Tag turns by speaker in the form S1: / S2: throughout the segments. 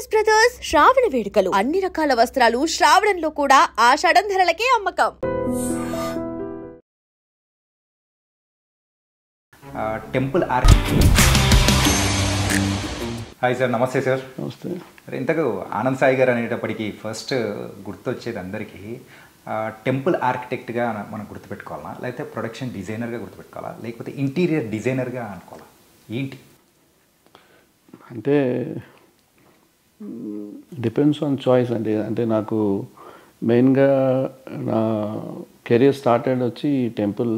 S1: Saris brothers శ్రావణ వేడుకలు అన్ని రకాల వస్త్రాలు శ్రావణంలో కూడా ఆషాఢం ధరలకే అమ్మకం.
S2: Temple arc. హాయ్ సార్, నమస్తే సార్.
S3: నమస్తే.
S2: ఇంతకు ఆనంద్ సాయి గారు అనేటప్పటికీ ఫస్ట్ గుర్తొచ్చేది అందరికీ టెంపుల్ ఆర్కిటెక్ట్గా మనం గుర్తుపెట్టుకోవాలా, లేకపోతే ప్రొడక్షన్ డిజైనర్గా గుర్తుపెట్టుకోవాలా, లేకపోతే ఇంటీరియర్ డిజైనర్గా అనుకోవాలా, ఏంటి
S3: అంటే డిపెండ్స్ ఆన్ చాయిస్ అండి. అంటే నాకు మెయిన్గా నా కెరీర్ స్టార్టెడ్ వచ్చి టెంపుల్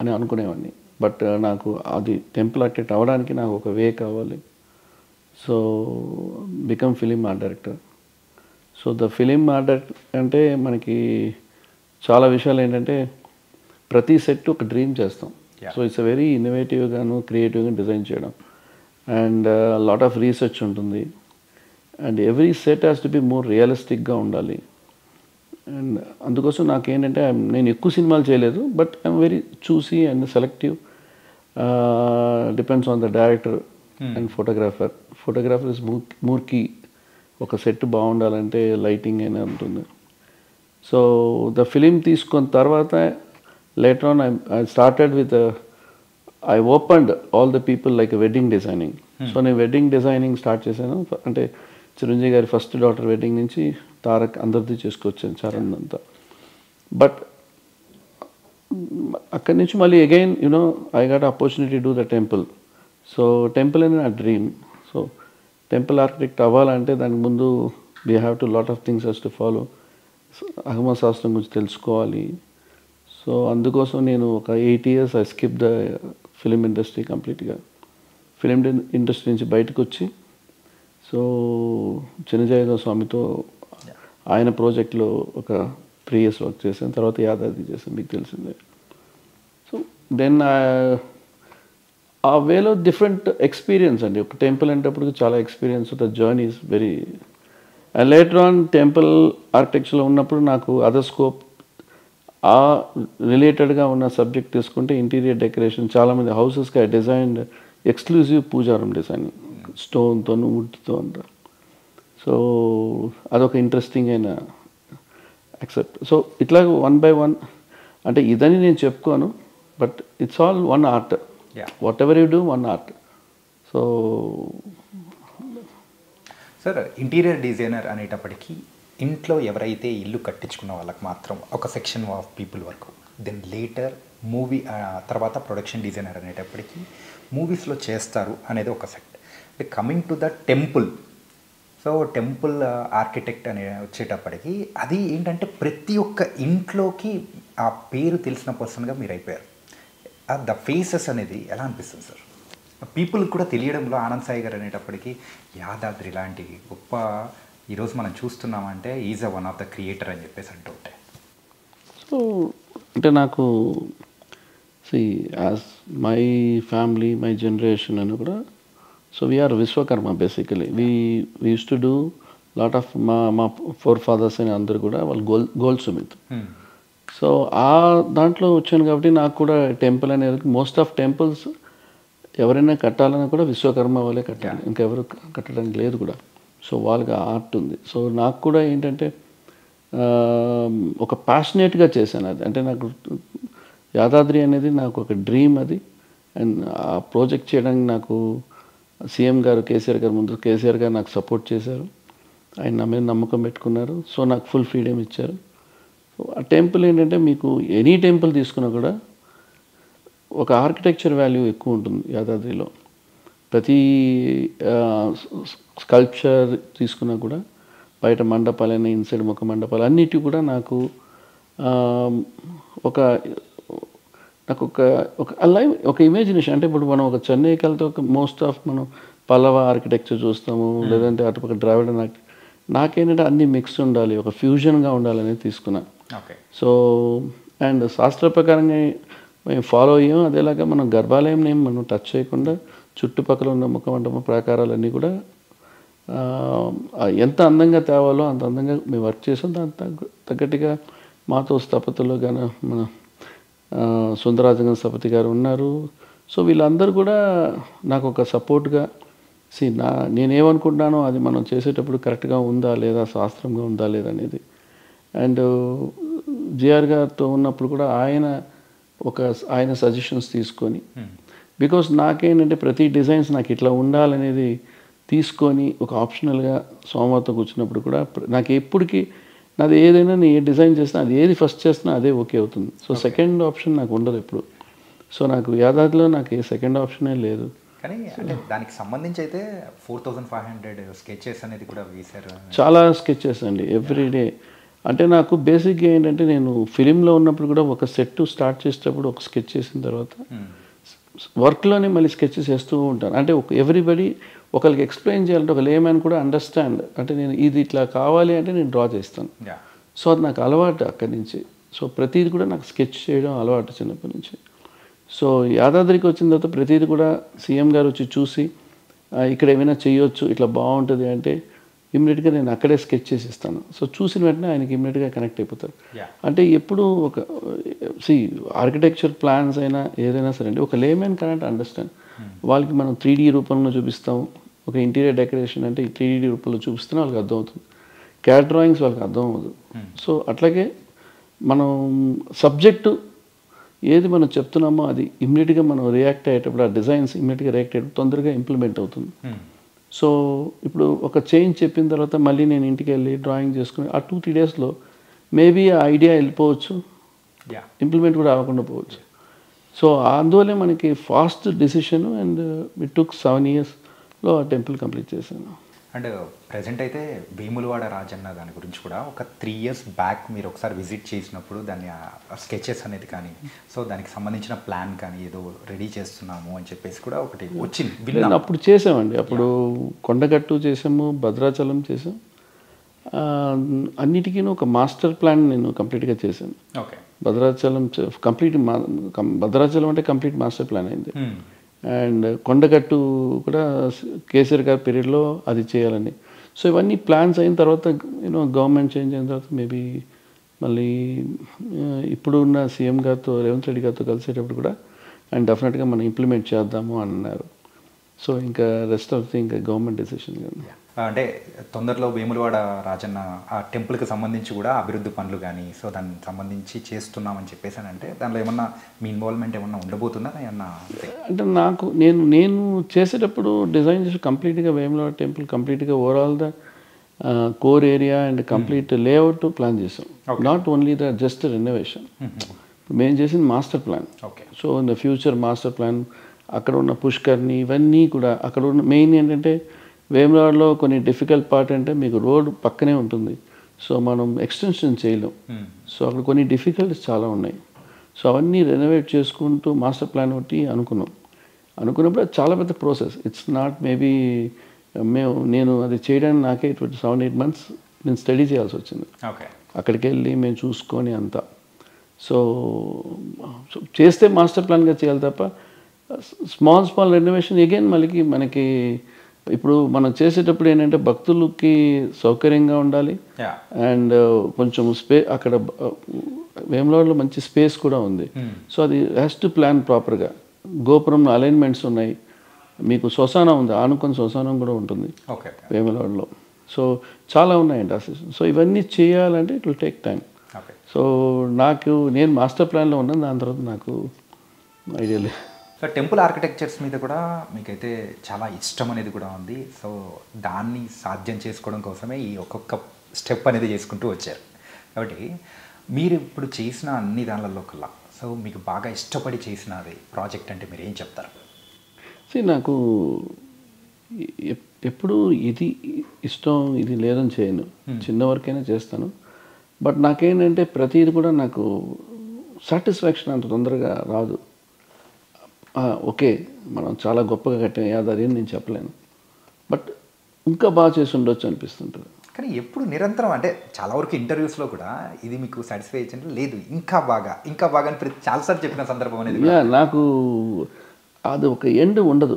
S3: అని అనుకునేవాడిని. బట్ నాకు అది టెంపుల్ ఆర్కిటెక్ట్ అవ్వడానికి నాకు ఒక వే కావాలి. So become film art director. So the film art director అంటే మనకి చాలా విషయాలు ఏంటంటే ప్రతి సెట్ ఒక డ్రీమ్ చేస్తాం. సో ఇట్స్ అ వెరీ ఇన్నోవేటివ్గాను క్రియేటివ్గా డిజైన్ చేయడం అండ్ లాట్ ఆఫ్ రీసెర్చ్ ఉంటుంది. And every set has to be more రియలిస్టిక్గా ఉండాలి. అండ్ అందుకోసం నాకేంటంటే నేను ఎక్కువ సినిమాలు చేయలేదు, but I'm very choosy and selective. Depends on the director and photographer is more key. ఒక సెట్ బాగుండాలంటే లైటింగ్ అయినా ఉంటుంది. సో ద ఫిలిం తీసుకున్న తర్వాత later on I started with I opened all the people like wedding designing. So నేను wedding designing start చేశాను. అంటే చిరంజీవి గారి ఫస్ట్ డాటర్ వెడ్డింగ్ నుంచి తారక్ అందరిది చేసుకొచ్చాను, చరణ్ అంతా. బట్ అక్కడి నుంచి మళ్ళీ again I got opportunity do the temple. So temple అనేది నా డ్రీమ్. సో టెంపుల్ ఆర్కిటెక్ట్ అవ్వాలంటే దానికి ముందు we have to lot of things has to follow. అగమ శాస్త్రం గురించి తెలుసుకోవాలి. సో అందుకోసం నేను ఒక 8 years ఐ స్కిప్ ద ఫిలిం ఇండస్ట్రీ కంప్లీట్గా. ఫిలిం ఇండస్ట్రీ నుంచి బయటకు వచ్చి సో చిన్నజాయుధ స్వామితో ఆయన ప్రాజెక్ట్లో ఒక 3 years వర్క్ చేశాను. తర్వాత యాదాద్రి చేశాను, మీకు తెలిసిందే. సో దెన్ ఆ వేలో డిఫరెంట్ ఎక్స్పీరియన్స్ అండి. ఒక టెంపుల్ అనేటప్పుడు చాలా experience. The journey is very. And later on temple ఆర్కిటెక్చర్లో ఉన్నప్పుడు నాకు అదర్ స్కోప్ ఆ రిలేటెడ్గా ఉన్న సబ్జెక్ట్ తీసుకుంటే ఇంటీరియర్ డెకరేషన్. చాలామంది హౌసెస్కి ఐ డిజైన్డ్ ఎక్స్క్లూజివ్ పూజారం డిజైనింగ్, స్టోన్తో వుడ్తో అంతా. సో అదొక ఇంట్రెస్టింగ్ అయిన యాక్సెప్ట్. సో ఇట్లా 1 by 1 అంటే ఇదని నేను చెప్పుకోను, but it's all one art. Whatever you do, one art. So
S2: sir, interior designer అనేటప్పటికీ ఇంట్లో ఎవరైతే ఇల్లు కట్టించుకున్న వాళ్ళకి మాత్రం ఒక సెక్షన్ ఆఫ్ పీపుల్ వరకు, దెన్ లేటర్ మూవీ తర్వాత ప్రొడక్షన్ డిజైనర్ అనేటప్పటికీ మూవీస్లో చేస్తారు అనేది ఒక set. Coming to the temple, so temple architect అనే వచ్చేటప్పటికి అది ఏంటంటే ప్రతి ఒక్క ఇంట్లోకి ఆ పేరు తెలిసిన పర్సన్గా మీరు అయిపోయారు. ద ఫేసెస్ అనేది ఎలా అనిపిస్తుంది సార్? పీపుల్కి కూడా తెలియడంలో ఆనంద్ సాయి గారు అనేటప్పటికీ యాదాద్రి లాంటి గొప్ప ఈరోజు మనం చూస్తున్నామంటే is a one of the creator అని చెప్పేసి అంటూ ఉంటాయి.
S3: సో అంటే నాకు as my family, my generation అని కూడా, so we are Vishwakarma basically. We use to do lot of మా ఫోర్ ఫాదర్స్ అని అందరు కూడా వాళ్ళు గోల్డ్ స్మిత్. సో ఆ దాంట్లో వచ్చాను కాబట్టి నాకు కూడా టెంపుల్ అనేది మోస్ట్ ఆఫ్ టెంపుల్స్ ఎవరైనా కట్టాలన్నా కూడా విశ్వకర్మ వాళ్ళే కట్టాలి, ఇంకెవరు కట్టడానికి లేదు కూడా. సో వాళ్ళకి ఆర్ట్ ఉంది. సో నాకు కూడా ఏంటంటే ఒక ప్యాషనేట్గా చేశాను అది. అంటే నాకు యాదాద్రి అనేది నాకు ఒక డ్రీమ్ అది. అండ్ ఆ ప్రాజెక్ట్ చేయడానికి నాకు సీఎం గారు కేసీఆర్ గారు ముందు కేసీఆర్ గారు నాకు సపోర్ట్ చేశారు. ఆయన నా మీద నమ్మకం పెట్టుకున్నారు. సో నాకు ఫుల్ ఫ్రీడమ్ ఇచ్చారు. సో ఆ టెంపుల్ ఏంటంటే మీకు ఎనీ టెంపుల్ తీసుకున్నా కూడా ఒక ఆర్కిటెక్చర్ వాల్యూ ఎక్కువ ఉంటుంది యాదాద్రిలో. ప్రతి స్కల్ప్చర్ తీసుకున్నా కూడా బయట మండపాలైనా ఇన్సైడ్ ముఖ మండపాలు అన్నిటి కూడా నాకు ఒక లైవ్ ఒక ఇమాజినేషన్. అంటే ఇప్పుడు మనం ఒక చెన్నైకి వెళ్తే ఒక మోస్ట్ ఆఫ్ మనం పల్లవ ఆర్కిటెక్చర్ చూస్తాము, లేదంటే అటుపక్క ద్రావిడ. నాకేంటంటే అన్ని మిక్స్ ఉండాలి, ఒక ఫ్యూజన్గా ఉండాలనేది తీసుకున్నా. సో అండ్ శాస్త్ర ప్రకారంగా మేము ఫాలో అయ్యాం. అదేలాగా మనం గర్భాలయం మనం టచ్ చేయకుండా చుట్టుపక్కల ఉన్న ముఖమండపం ప్రాకారాలన్నీ కూడా ఎంత అందంగా తేవాలో అంత అందంగా మేము వర్క్ చేసాం. దాని తగ్గట్టుగా మాతో స్థపతులు కానీ మన సుందరాజంగం స్థపతి గారు ఉన్నారు. సో వీళ్ళందరూ కూడా నాకు ఒక సపోర్ట్గా నేనేమనుకుంటున్నానో అది మనం చేసేటప్పుడు కరెక్ట్గా ఉందా లేదా, శాస్త్రంగా ఉందా లేదా అనేది. అండ్ జిఆర్ గారితో ఉన్నప్పుడు కూడా ఆయన సజెషన్స్ తీసుకొని, బికాస్ నాకేంటంటే ప్రతి డిజైన్స్ నాకు ఇట్లా ఉండాలనేది తీసుకొని ఒక ఆప్షనల్గా సోమవారితో కూర్చున్నప్పుడు కూడా నాకు ఎప్పటికీ నాది ఏదైనా నేను ఏ డిజైన్ చేసినా అది ఏది ఫస్ట్ చేసినా అదే ఓకే అవుతుంది. సో సెకండ్ ఆప్షన్ నాకు ఉండదు ఎప్పుడు. సో నాకు యాదాద్రిలో నాకు ఏ సెకండ్ ఆప్షనే లేదు.
S2: కానీ అంటే దానికి సంబంధించి అయితే 4500 స్కెచెస్ అనేది కూడా వేశారు.
S3: చాలా స్కెచెస్ అండి ఎవ్రీడే. అంటే నాకు బేసిక్గా ఏంటంటే నేను ఫిలింలో ఉన్నప్పుడు కూడా ఒక సెట్ స్టార్ట్ చేసేటప్పుడు ఒక స్కెచ్ చేసిన తర్వాత వర్క్లోనే మళ్ళీ స్కెచెస్ వేస్తూ ఉంటాను. అంటే ఎవ్రీబడి ఒకరికి ఎక్స్ప్లెయిన్ చేయాలంటే ఒక లేమ్యాన్ కూడా అండర్స్టాండ్, అంటే నేను ఇది ఇట్లా కావాలి అంటే నేను డ్రా చేస్తాను. సో అది నాకు అలవాటు అక్కడి నుంచి. సో ప్రతిదీ కూడా నాకు స్కెచ్ చేయడం అలవాటు చిన్నప్పటి నుంచి. సో యాదాద్రికి వచ్చిన తర్వాత ప్రతిదీ కూడా సీఎం గారు వచ్చి చూసి ఇక్కడ ఏమైనా చేయొచ్చు ఇట్లా బాగుంటుంది అంటే ఇమ్మీడియట్గా నేను అక్కడే స్కెచ్ చేసి ఇస్తాను. సో చూసిన వెంటనే ఆయనకి ఇమ్మీడియట్గా కనెక్ట్ అయిపోతారు. అంటే ఎప్పుడు ఆర్కిటెక్చర్ ప్లాన్స్ అయినా ఏదైనా సరే అండి ఒక లేమెన్ కనెక్ట్ అండర్స్టాండ్. వాళ్ళకి మనం 3D రూపంలో చూపిస్తాము. ఒక ఇంటీరియర్ డెకరేషన్ అంటే 3D రూపంలో చూపిస్తేనే వాళ్ళకి అర్థమవుతుంది. క్యాట్ డ్రాయింగ్స్ వాళ్ళకి అర్థం అవ్వదు. సో అట్లాగే మనం సబ్జెక్టు ఏది మనం చెప్తున్నామో అది ఇమ్మీడియట్గా మనం రియాక్ట్ అయ్యేటప్పుడు ఆ డిజైన్స్ ఇమ్మీడియట్గా రియాక్ట్ అయ్యేటప్పుడు తొందరగా ఇంప్లిమెంట్ అవుతుంది. సో ఇప్పుడు ఒక చేంజ్ చెప్పిన తర్వాత మళ్ళీ నేను ఇంటికి వెళ్ళి డ్రాయింగ్ చేసుకుని ఆ 2-3 డేస్లో మేబీ ఆ ఐడియా వెళ్ళిపోవచ్చు, ఇంప్లిమెంట్ కూడా అవ్వకుండా పోవచ్చు. సో అందువల్లే మనకి fast decision. And it took 7 yearsలో ఆ టెంపుల్ కంప్లీట్ చేశాను.
S2: అండ్ ప్రజెంట్ అయితే వేములవాడ రాజన్న దాని గురించి కూడా ఒక 3 years బ్యాక్ మీరు ఒకసారి విజిట్ చేసినప్పుడు దాన్ని స్కెచెస్ అనేది కానీ సో దానికి సంబంధించిన ప్లాన్ కానీ ఏదో రెడీ చేస్తున్నాము అని చెప్పేసి కూడా ఒకటి వచ్చింది.
S3: అప్పుడు చేసామండి. అప్పుడు కొండగట్టు చేసాము, భద్రాచలం చేసాం. అన్నిటికీ ఒక మాస్టర్ ప్లాన్ నేను కంప్లీట్గా చేశాను.
S2: ఓకే.
S3: భద్రాచలం భద్రాచలం అంటే కంప్లీట్ మాస్టర్ ప్లాన్ అయింది. అండ్ కొండగట్టు కూడా కేసీఆర్ గారి పీరియడ్లో అది చేయాలని. సో ఇవన్నీ ప్లాన్స్ అయిన తర్వాత గవర్నమెంట్ చేంజ్ అయిన తర్వాత మేబీ మళ్ళీ ఇప్పుడు ఉన్న సీఎం గారితో రేవంత్ రెడ్డి గారితో కలిసేటప్పుడు కూడా అండ్ డెఫినెట్గా మనం ఇంప్లిమెంట్ చేద్దాము అన్నారు. సో ఇంకా రెస్ట్ ఆఫ్ ది ఇంకా గవర్నమెంట్ డెసిషన్.
S2: అంటే తొందరలో వేములవాడ రాజన్న ఆ టెంపుల్కి సంబంధించి కూడా అభివృద్ధి పనులు కానీ సో దానికి సంబంధించి చేస్తున్నామని చెప్పేసి అంటే దానిలో ఏమన్నా మీ ఇన్వాల్వ్మెంట్ ఏమన్నా ఉండబోతుందా ఏమన్నా?
S3: అంటే నేను చేసేటప్పుడు డిజైన్ చేసి కంప్లీట్గా వేములవాడ టెంపుల్ కంప్లీట్గా overall the core area and complete layout plan చేసాం. Not only the just renovation. మేము చేసింది master plan. So in the future master plan అక్కడ ఉన్న పుష్కర్ని ఇవన్నీ కూడా అక్కడ ఉన్న మెయిన్ ఏంటంటే వేములవాడలో కొన్ని డిఫికల్ట్ పార్ట్ అంటే మీకు రోడ్ పక్కనే ఉంటుంది. సో మనం ఎక్స్టెన్షన్ చేయలేం. సో అక్కడ కొన్ని డిఫికల్టీస్ చాలా ఉన్నాయి. సో అవన్నీ రెనోవేట్ చేసుకుంటూ మాస్టర్ ప్లాన్ ఒకటి అనుకున్నప్పుడు అది చాలా పెద్ద ప్రాసెస్. ఇట్స్ నాట్ మేబీ నేను అది చేయడానికి నాకే 7-8 months నేను స్టడీ చేయాల్సి వచ్చింది. అక్కడికి వెళ్ళి మేము చూసుకొని అంతా. సో చేస్తే మాస్టర్ ప్లాన్గా చేయాలి తప్ప స్మాల్ రెనోవేషన్ అగైన్ మనకి ఇప్పుడు మనం చేసేటప్పుడు ఏంటంటే భక్తులకి సౌకర్యంగా ఉండాలి. అండ్ కొంచెం అక్కడ వేములవాడలో మంచి స్పేస్ కూడా ఉంది. సో అది హ్యాస్ టు ప్లాన్ ప్రాపర్గా. గోపురం అలైన్మెంట్స్ ఉన్నాయి, మీకు శ్మశానం ఉంది, ఆనుకొని శ్మశానం కూడా ఉంటుంది వేములవాడలో. సో చాలా ఉన్నాయండి అసలు. సో ఇవన్నీ చేయాలంటే it will take time. So నేను మాస్టర్ ప్లాన్లో ఉన్నాను, దాని తర్వాత నాకు ఐడియా లేదు.
S2: సో టెంపుల్ ఆర్కిటెక్చర్స్ మీద కూడా మీకైతే చాలా ఇష్టం అనేది కూడా ఉంది. సో దాన్ని సాధ్యం చేసుకోవడం కోసమే ఈ ఒక్కొక్క స్టెప్ అనేది చేసుకుంటూ వచ్చారు. కాబట్టి మీరు ఇప్పుడు చేసిన అన్ని దానిలలో కల్లా సో మీకు బాగా ఇష్టపడి చేసినది ప్రాజెక్ట్ అంటే మీరు ఏం చెప్తారు?
S3: నాకు ఎప్పుడు ఇది ఇష్టం ఇది లేదని చేయను. చిన్న వరకైనా చేస్తాను. బట్ నాకేంటంటే ప్రతిది కూడా నాకు సాటిస్ఫాక్షన్ అంత తొందరగా రాదు. ఓకే మనం చాలా గొప్పగా కట్టాం యాదాద్రి అని నేను చెప్పలేను, బట్ ఇంకా బాగా చేసి ఉండొచ్చు అనిపిస్తుంటుంది.
S2: కానీ ఎప్పుడు నిరంతరం అంటే చాలా వరకు ఇంటర్వ్యూస్లో కూడా ఇది మీకు సాటిస్ఫాక్షన్ లేదు, ఇంకా బాగా అని చాలాసార్లు చెప్పిన సందర్భం అనేది.
S3: నాకు అది ఒక ఎండ్ ఉండదు.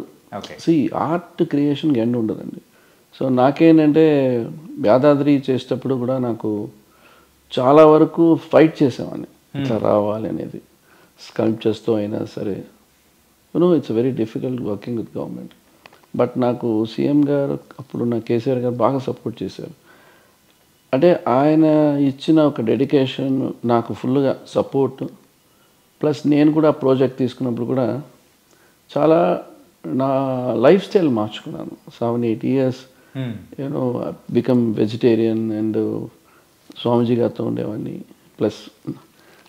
S3: ఆర్ట్ క్రియేషన్కి ఎండ్ ఉండదండి. సో నాకేంటంటే యాదాద్రి చేసేటప్పుడు కూడా నాకు చాలా వరకు ఫైట్ చేసామని ఇట్లా రావాలి అనేది. స్కల్ప్చర్స్తో అయినా సరే it's very difficult working with government. But నాకు సీఎం గారు అప్పుడు నా కేసీఆర్ గారు బాగా సపోర్ట్ చేశారు. అంటే ఆయన ఇచ్చిన ఒక డెడికేషన్, నాకు ఫుల్గా సపోర్ట్, ప్లస్ నేను కూడా ప్రాజెక్ట్ తీసుకున్నప్పుడు కూడా చాలా నా లైఫ్ స్టైల్ మార్చుకున్నాను. 7-8 years you know become vegetarian and Swamiji గారితో ఉండేవాడిని. ప్లస్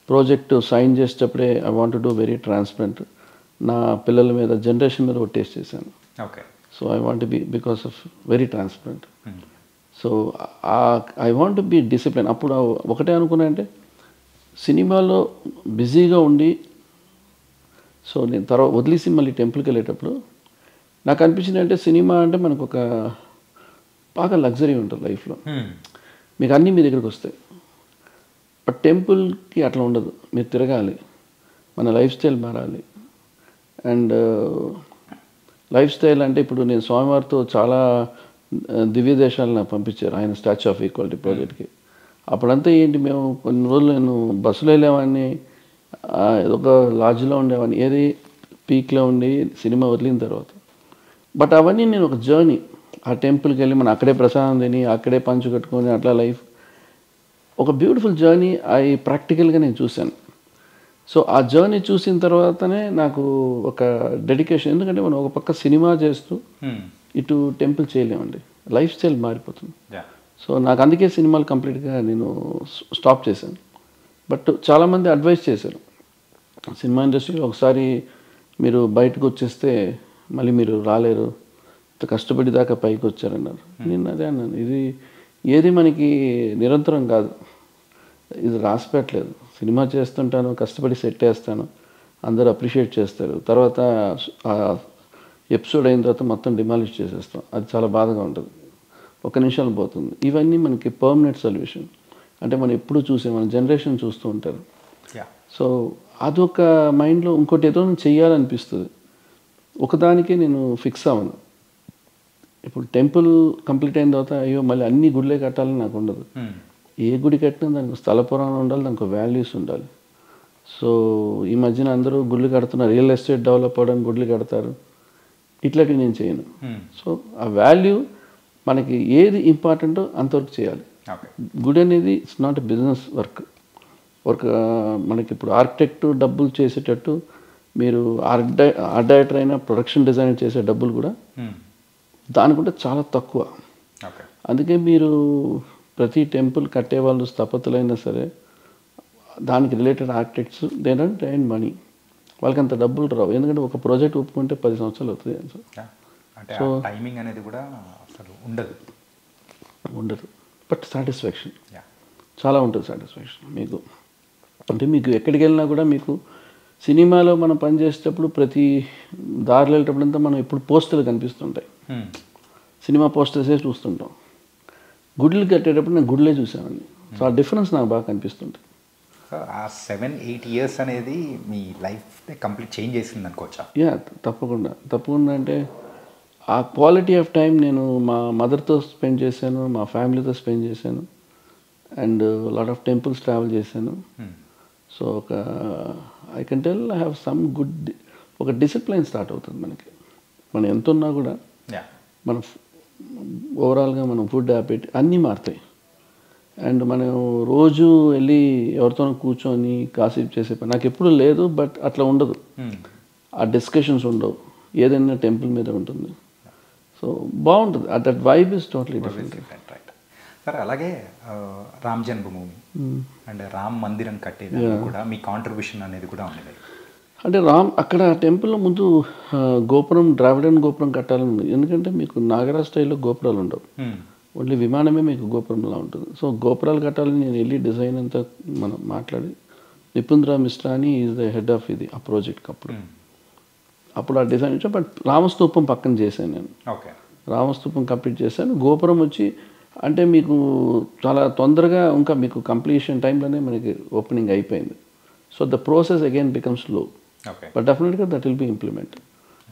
S3: ప్రాజెక్ట్ సైన్ చేసేటప్పుడే I want to do very transparent. నా పిల్లల మీద జనరేషన్ మీద టేస్ట్ చేశాను.
S2: Okay.
S3: So I want be because of very transparent. So I want be discipline. అప్పుడు ఒకటే అనుకున్నా, అంటే సినిమాలో బిజీగా ఉండి సో నేను తర్వాత వదిలేసి మళ్ళీ టెంపుల్కి వెళ్ళేటప్పుడు నాకు అనిపించింది, అంటే సినిమా అంటే మనకు ఒక బాగా లగ్జరీ ఉంటుంది లైఫ్లో, మీకు అన్నీ మీ దగ్గరికి వస్తాయి. బట్ టెంపుల్కి అట్లా ఉండదు, మీరు తిరగాలి, మన లైఫ్ స్టైల్ మారాలి. అండ్ లైఫ్ స్టైల్ అంటే ఇప్పుడు నేను స్వామివారితో చాలా దివ్య దేశాలు నాకు పంపించారు ఆయన స్టాచ్యూ ఆఫ్ ఈక్వాలిటీ ప్రాజెక్ట్కి. అప్పుడంతా ఏంటి, మేము కొన్ని రోజులు నేను బస్సులో వెళ్ళేవాడిని, ఒక లాడ్జ్లో ఉండేవాడిని, ఏది పీక్లో ఉండి సినిమా వదిలిన తర్వాత. బట్ అవన్నీ నేను ఒక జర్నీ, ఆ టెంపుల్కి వెళ్ళి మనం అక్కడే ప్రసాదం తిని అక్కడే పంచు కట్టుకొని అట్లా లైఫ్ ఒక బ్యూటిఫుల్ జర్నీ ప్రాక్టికల్గా నేను చూశాను. సో ఆ జర్నీ చూసిన తర్వాతనే నాకు ఒక డెడికేషన్, ఎందుకంటే మనం ఒక పక్క సినిమా చేస్తూ ఇటు టెంపుల్ చేయలేమండి, లైఫ్ స్టైల్ మారిపోతుంది. సో నాకు అందుకే సినిమాలు కంప్లీట్గా నేను స్టాప్ చేశాను. బట్ చాలామంది అడ్వైస్ చేశారు, సినిమా ఇండస్ట్రీలో ఒకసారి మీరు బయటకు వచ్చేస్తే మళ్ళీ మీరు రాలేరు, కష్టపడి దాకా పైకి వచ్చారన్నారు. నేను అదే అన్నాను, ఇది ఏది మనకి నిరంతరం కాదు, ఇది రాసి పెట్టలేదు. సినిమా చేస్తుంటాను, కష్టపడి సెట్ వేస్తాను, అందరూ అప్రిషియేట్ చేస్తారు, తర్వాత ఎపిసోడ్ అయిన తర్వాత మొత్తం డిమాలిష్ చేసేస్తాం, అది చాలా బాధగా ఉంటుంది, ఒక నిమిషాలు పోతుంది. ఇవన్నీ మనకి పర్మనెంట్ సొల్యూషన్, అంటే మనం ఎప్పుడు చూసే మన జనరేషన్ చూస్తూ ఉంటారు. సో అదొక మైండ్లో ఇంకోటి ఏదో చెయ్యాలనిపిస్తుంది, ఒకదానికే నేను ఫిక్స్ అవ్వను. ఇప్పుడు టెంపుల్ కంప్లీట్ అయిన తర్వాత అయ్యో మళ్ళీ అన్ని గుడిలే కట్టాలని నాకు ఉండదు. ఏ గుడి కట్టినా దానికి స్థల పురాణం ఉండాలి, దానికి వాల్యూస్ ఉండాలి. సో ఈ మధ్యన అందరూ గుళ్ళు కడుతున్నారు, రియల్ ఎస్టేట్ డెవలప్ అవ్వడానికి గుళ్ళు కడతారు, ఇట్లాంటివి నేను చేయను. సో ఆ వాల్యూ మనకి ఏది ఇంపార్టెంటో అంతవరకు చేయాలి. గుడి అనేది it's not a business work. మనకి ఇప్పుడు ఆర్కిటెక్ట్ డబ్బులు చేసేటట్టు మీరు ఆర్ట్ డైరెక్టర్ అయినా ప్రొడక్షన్ డిజైన్ చేసే డబ్బులు కూడా దానికంటే చాలా తక్కువ. అందుకే మీరు ప్రతి టెంపుల్ కట్టే వాళ్ళు స్థపతులైనా సరే దానికి related architects they don't earn money, వాళ్ళకి అంత డబ్బులు రావు, ఎందుకంటే ఒక ప్రాజెక్ట్ ఒప్పుకుంటే 10 సంవత్సరాలు అవుతుంది.
S2: సో టైమింగ్ అనేది కూడా అసలు ఉండదు.
S3: బట్ సాటిస్ఫాక్షన్ చాలా ఉంటుంది. సాటిస్ఫాక్షన్ మీకు అంటే మీకు ఎక్కడికి వెళ్ళినా కూడా మీకు సినిమాలో మనం పనిచేసేటప్పుడు ప్రతి దారిలో వెళ్ళేటప్పుడంతా మనం ఎప్పుడు పోస్టర్లు కనిపిస్తుంటాయి, సినిమా పోస్టర్సే చూస్తుంటాం. గుడ్లు కట్టేటప్పుడు నేను గుడ్లే చూసామండి. సో ఆ డిఫరెన్స్ నాకు బాగా కనిపిస్తుంది.
S2: ఆ 7-8 years అనేది మీ లైఫ్ కంప్లీట్ చేంజ్ చేసింది అనుకోవచ్చా?
S3: తప్పకుండా అంటే ఆ క్వాలిటీ ఆఫ్ టైం నేను మా మదర్తో స్పెండ్ చేశాను, మా ఫ్యామిలీతో స్పెండ్ చేశాను, and lot of temples travel చేశాను. So I can tell I have some good ఒక డిసిప్లైన్ స్టార్ట్ అవుతుంది మనకి. మనం ఎంత ఉన్నా కూడా మన ఓవరాల్గా మనం ఫుడ్ హ్యాబిట్ అన్నీ మారుతాయి. అండ్ మనం రోజు వెళ్ళి ఎవరితోనో కూర్చొని కాసిప్ చేసే పని నాకు ఎప్పుడు లేదు. బట్ అట్లా ఉండదు, ఆ డిస్కషన్స్ ఉండవు, ఏదైనా టెంపుల్ మీద ఉంటుంది. సో బాగుంటుంది, that vibe is totally different.
S2: Right sir. అలాగే రామ్ జన్మభూమి అండ్ రామ్ మందిరం కట్టేది కూడా మీ కాంట్రిబ్యూషన్ అనేది కూడా ఉండేది.
S3: అంటే అక్కడ టెంపుల్లో ముందు గోపురం ద్రావిడన్ గోపురం కట్టాలని ఉంది, ఎందుకంటే మీకు నాగరా స్టైల్లో గోపురాలు ఉండవు, ఓన్లీ విమానమే మీకు గోపురంలా ఉంటుంది. సో గోపురాలు కట్టాలని నేను వెళ్ళి డిజైన్ అంతా మనం మాట్లాడి, నిపుంద్ర మిశ్రా అని ఈజ్ ద హెడ్ ఆఫ్ ఇది ఆ ప్రాజెక్ట్కి అప్పుడు ఆ డిజైన్ వచ్చా. బట్ రామస్తూపం పక్కన చేశాను నేను. రామస్తూపం కంప్లీట్ చేశాను. గోపురం వచ్చి అంటే మీకు చాలా తొందరగా ఇంకా మీకు కంప్లీషన్ టైంలోనే మనకి ఓపెనింగ్ అయిపోయింది. So the process again becomes slow, but డెఫినెట్గా దట్ విల్ బి ఇంప్లిమెంట్.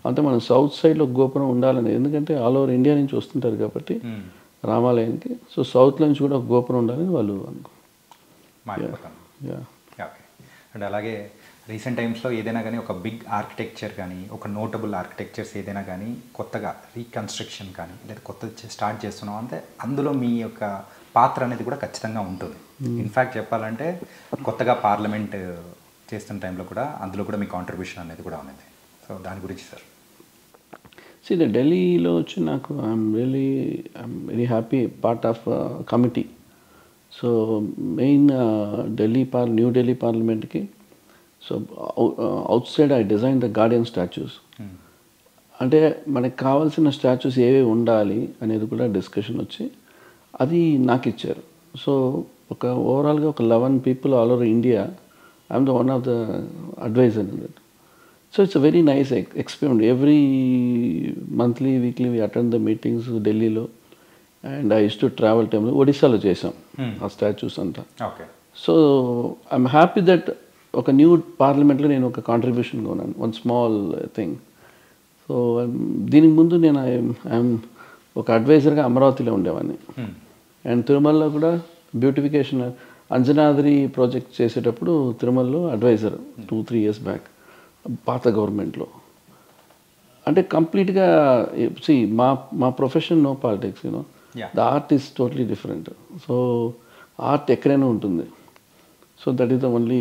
S3: అంటే మనం సౌత్ సైడ్లో గోపురం ఉండాలని, ఎందుకంటే ఆల్ ఓవర్ ఇండియా నుంచి వస్తుంటారు కాబట్టి రామాలయానికి. సో సౌత్లో నుంచి కూడా ఒక గోపురం ఉండాలని వాళ్ళు
S2: అండ్ అలాగే రీసెంట్ టైమ్స్లో ఏదైనా కానీ ఒక బిగ్ ఆర్కిటెక్చర్ కానీ ఒక నోటబుల్ ఆర్కిటెక్చర్స్ ఏదైనా కానీ కొత్తగా రీకన్స్ట్రక్షన్ కానీ లేదా కొత్త స్టార్ట్ చేస్తున్నాం అంటే అందులో మీ యొక్క పాత్ర అనేది కూడా ఖచ్చితంగా ఉంటుంది. ఇన్ఫ్యాక్ట్ చెప్పాలంటే కొత్తగా పార్లమెంట్ చేస్తున్న టైంలో కూడా అందులో కూడా మీ కాంట్రిబ్యూషన్ అనేది కూడా ఉన్నది. సో దాని గురించి సార్.
S3: ఢిల్లీలో వచ్చి నాకు I'm very happy part of committee. So main new Delhi పార్లమెంట్కి so outside I design the guardian statues. అంటే మనకు కావాల్సిన స్టాచ్యూస్ ఏవి ఉండాలి అనేది కూడా డిస్కషన్ వచ్చి అది నాకు ఇచ్చారు. సో ఒక ఓవరాల్గా ఒక 11 people all over India, I'm the one of the adviser in that. So it's a very nice experiment. Every monthly weekly we attend the meetings ఢిల్లీలో. And I use to travel టైంలో ఒడిశాలో చేసాం ఆ statues అంతా. So I'm happy that ఒక new పార్లమెంట్లో నేను ఒక కాంట్రిబ్యూషన్గా ఉన్నాను, వన్ స్మాల్ థింగ్. సో దీనికి ముందు నేను ఐఎమ్ ఒక అడ్వైజర్గా అమరావతిలో ఉండేవాడిని. అండ్ తిరుమలలో కూడా బ్యూటిఫికేషన్ అంజనాద్రి ప్రాజెక్ట్ చేసేటప్పుడు తిరుమలలో అడ్వైజర్ 2-3 years బ్యాక్ పాత గవర్నమెంట్లో. అంటే కంప్లీట్గా మా profession no politics, the art is totally different. So art ఎక్కడైనా ఉంటుంది. So that is the only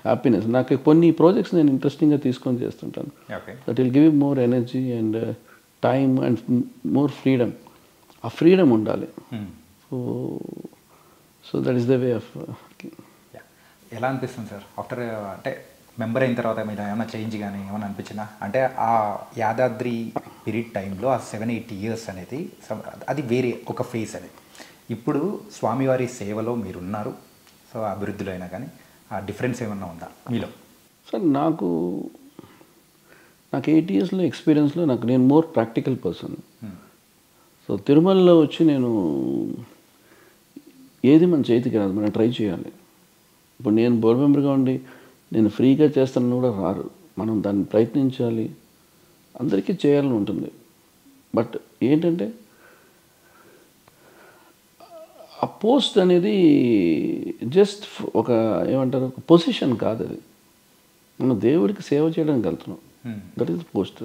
S3: happiness. నాకు కొన్ని ప్రాజెక్ట్స్ నేను ఇంట్రెస్టింగ్గా తీసుకొని చేస్తుంటాను. That will give you more energy and time and more freedom. ఆ ఫ్రీడమ్ ఉండాలి. So that is the way of.
S2: ఎలా అనిపిస్తుంది సార్ ఆఫ్టర్ అంటే మెంబర్ అయిన తర్వాత మీరు ఏమైనా చేంజ్ కానీ ఏమైనా అనిపించిందా? అంటే ఆ యాదాద్రి పీరియడ్ టైంలో ఆ 7-8 years అనేది అది వేరే ఒక ఫేస్ అనేది. ఇప్పుడు స్వామివారి సేవలో మీరున్నారు. సో అభివృద్ధిలో అయినా కానీ ఆ డిఫరెన్స్ ఏమన్నా ఉందా మీలో?
S3: సార్ నాకు 8 yearsలో ఎక్స్పీరియన్స్లో నేను మోర్ ప్రాక్టికల్ పర్సన్. సో తిరుమలలో వచ్చి నేను ఏది మన చేతికి రాదు, మనం ట్రై చేయాలి. ఇప్పుడు నేను బోర్డు మెంబర్గా ఉండి నేను ఫ్రీగా చేస్తానని కూడా రారు. మనం దాన్ని ప్రయత్నించాలి, అందరికీ చేయాలని ఉంటుంది. బట్ ఏంటంటే ఆ పోస్ట్ అనేది జస్ట్ ఒక ఏమంటారు ఒక పొజిషన్ కాదు. అది మనం దేవుడికి సేవ చేయడానికి వెళ్తున్నాం. That is post.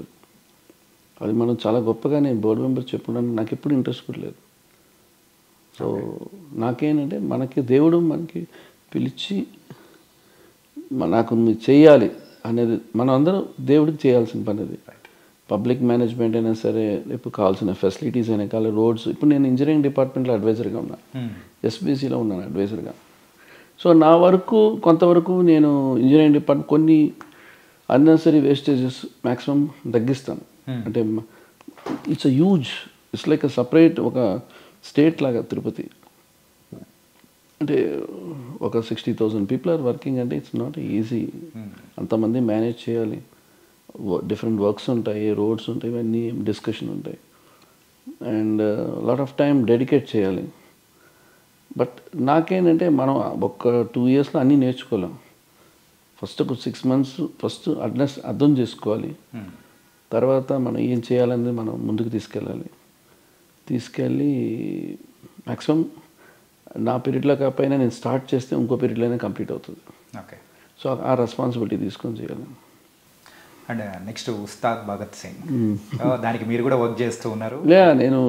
S3: అది మనం చాలా గొప్పగా నేను బోర్డు మెంబర్ చెప్పడానికి నాకు ఎప్పుడు ఇంట్రెస్ట్ కూడా లేదు. సో నాకేంటంటే మనకి దేవుడు మనకి పిలిచి నాకు చేయాలి అనేది మనం అందరం దేవుడికి చేయాల్సిన పని. అది పబ్లిక్ మేనేజ్మెంట్ అయినా సరే, ఇప్పుడు కావాల్సిన ఫెసిలిటీస్ అయినా కావాలి, రోడ్స్. ఇప్పుడు నేను ఇంజనీరింగ్ డిపార్ట్మెంట్లో అడ్వైజర్గా ఉన్నాను, ఎస్బీసీలో ఉన్నాను అడ్వైజర్గా. సో నా వరకు కొంతవరకు నేను ఇంజనీరింగ్ డిపార్ట్మెంట్ కొన్ని అన్నెసరీ వేస్టేజెస్ మ్యాక్సిమం తగ్గిస్తాను. అంటే it's a huge, it's like a separate ఒక స్టేట్ లాగా తిరుపతి. అంటే ఒక 60,000 people ఆర్ వర్కింగ్. అంటే ఇట్స్ నాట్ ఈజీ. అంతమంది మేనేజ్ చేయాలి, డిఫరెంట్ వర్క్స్ ఉంటాయి, రోడ్స్ ఉంటాయి, ఇవన్నీ డిస్కషన్ ఉంటాయి. And lot of time dedicate చేయాలి. బట్ నాకేంటంటే మనం ఒక 2 yearsలో అన్నీ నేర్చుకోలేం. ఫస్ట్ ఒక 6 months ఫస్ట్ అర్థం చేసుకోవాలి. తర్వాత మనం ఏం చేయాలనేది మనం ముందుకు తీసుకెళ్ళి మ్యాక్సిమం నా పీరియడ్లో కాకపోయినా నేను స్టార్ట్ చేస్తే ఇంకో పీరియడ్లోనే కంప్లీట్ అవుతుంది.
S2: ఓకే.
S3: సో ఆ రెస్పాన్సిబిలిటీ తీసుకొని చేయాలి.
S2: అండ్ నెక్స్ట్ ఉస్తాద్ భగత్ సింగ్, దానికి మీరు కూడా వర్క్ చేస్తూ ఉన్నారు.
S3: నేను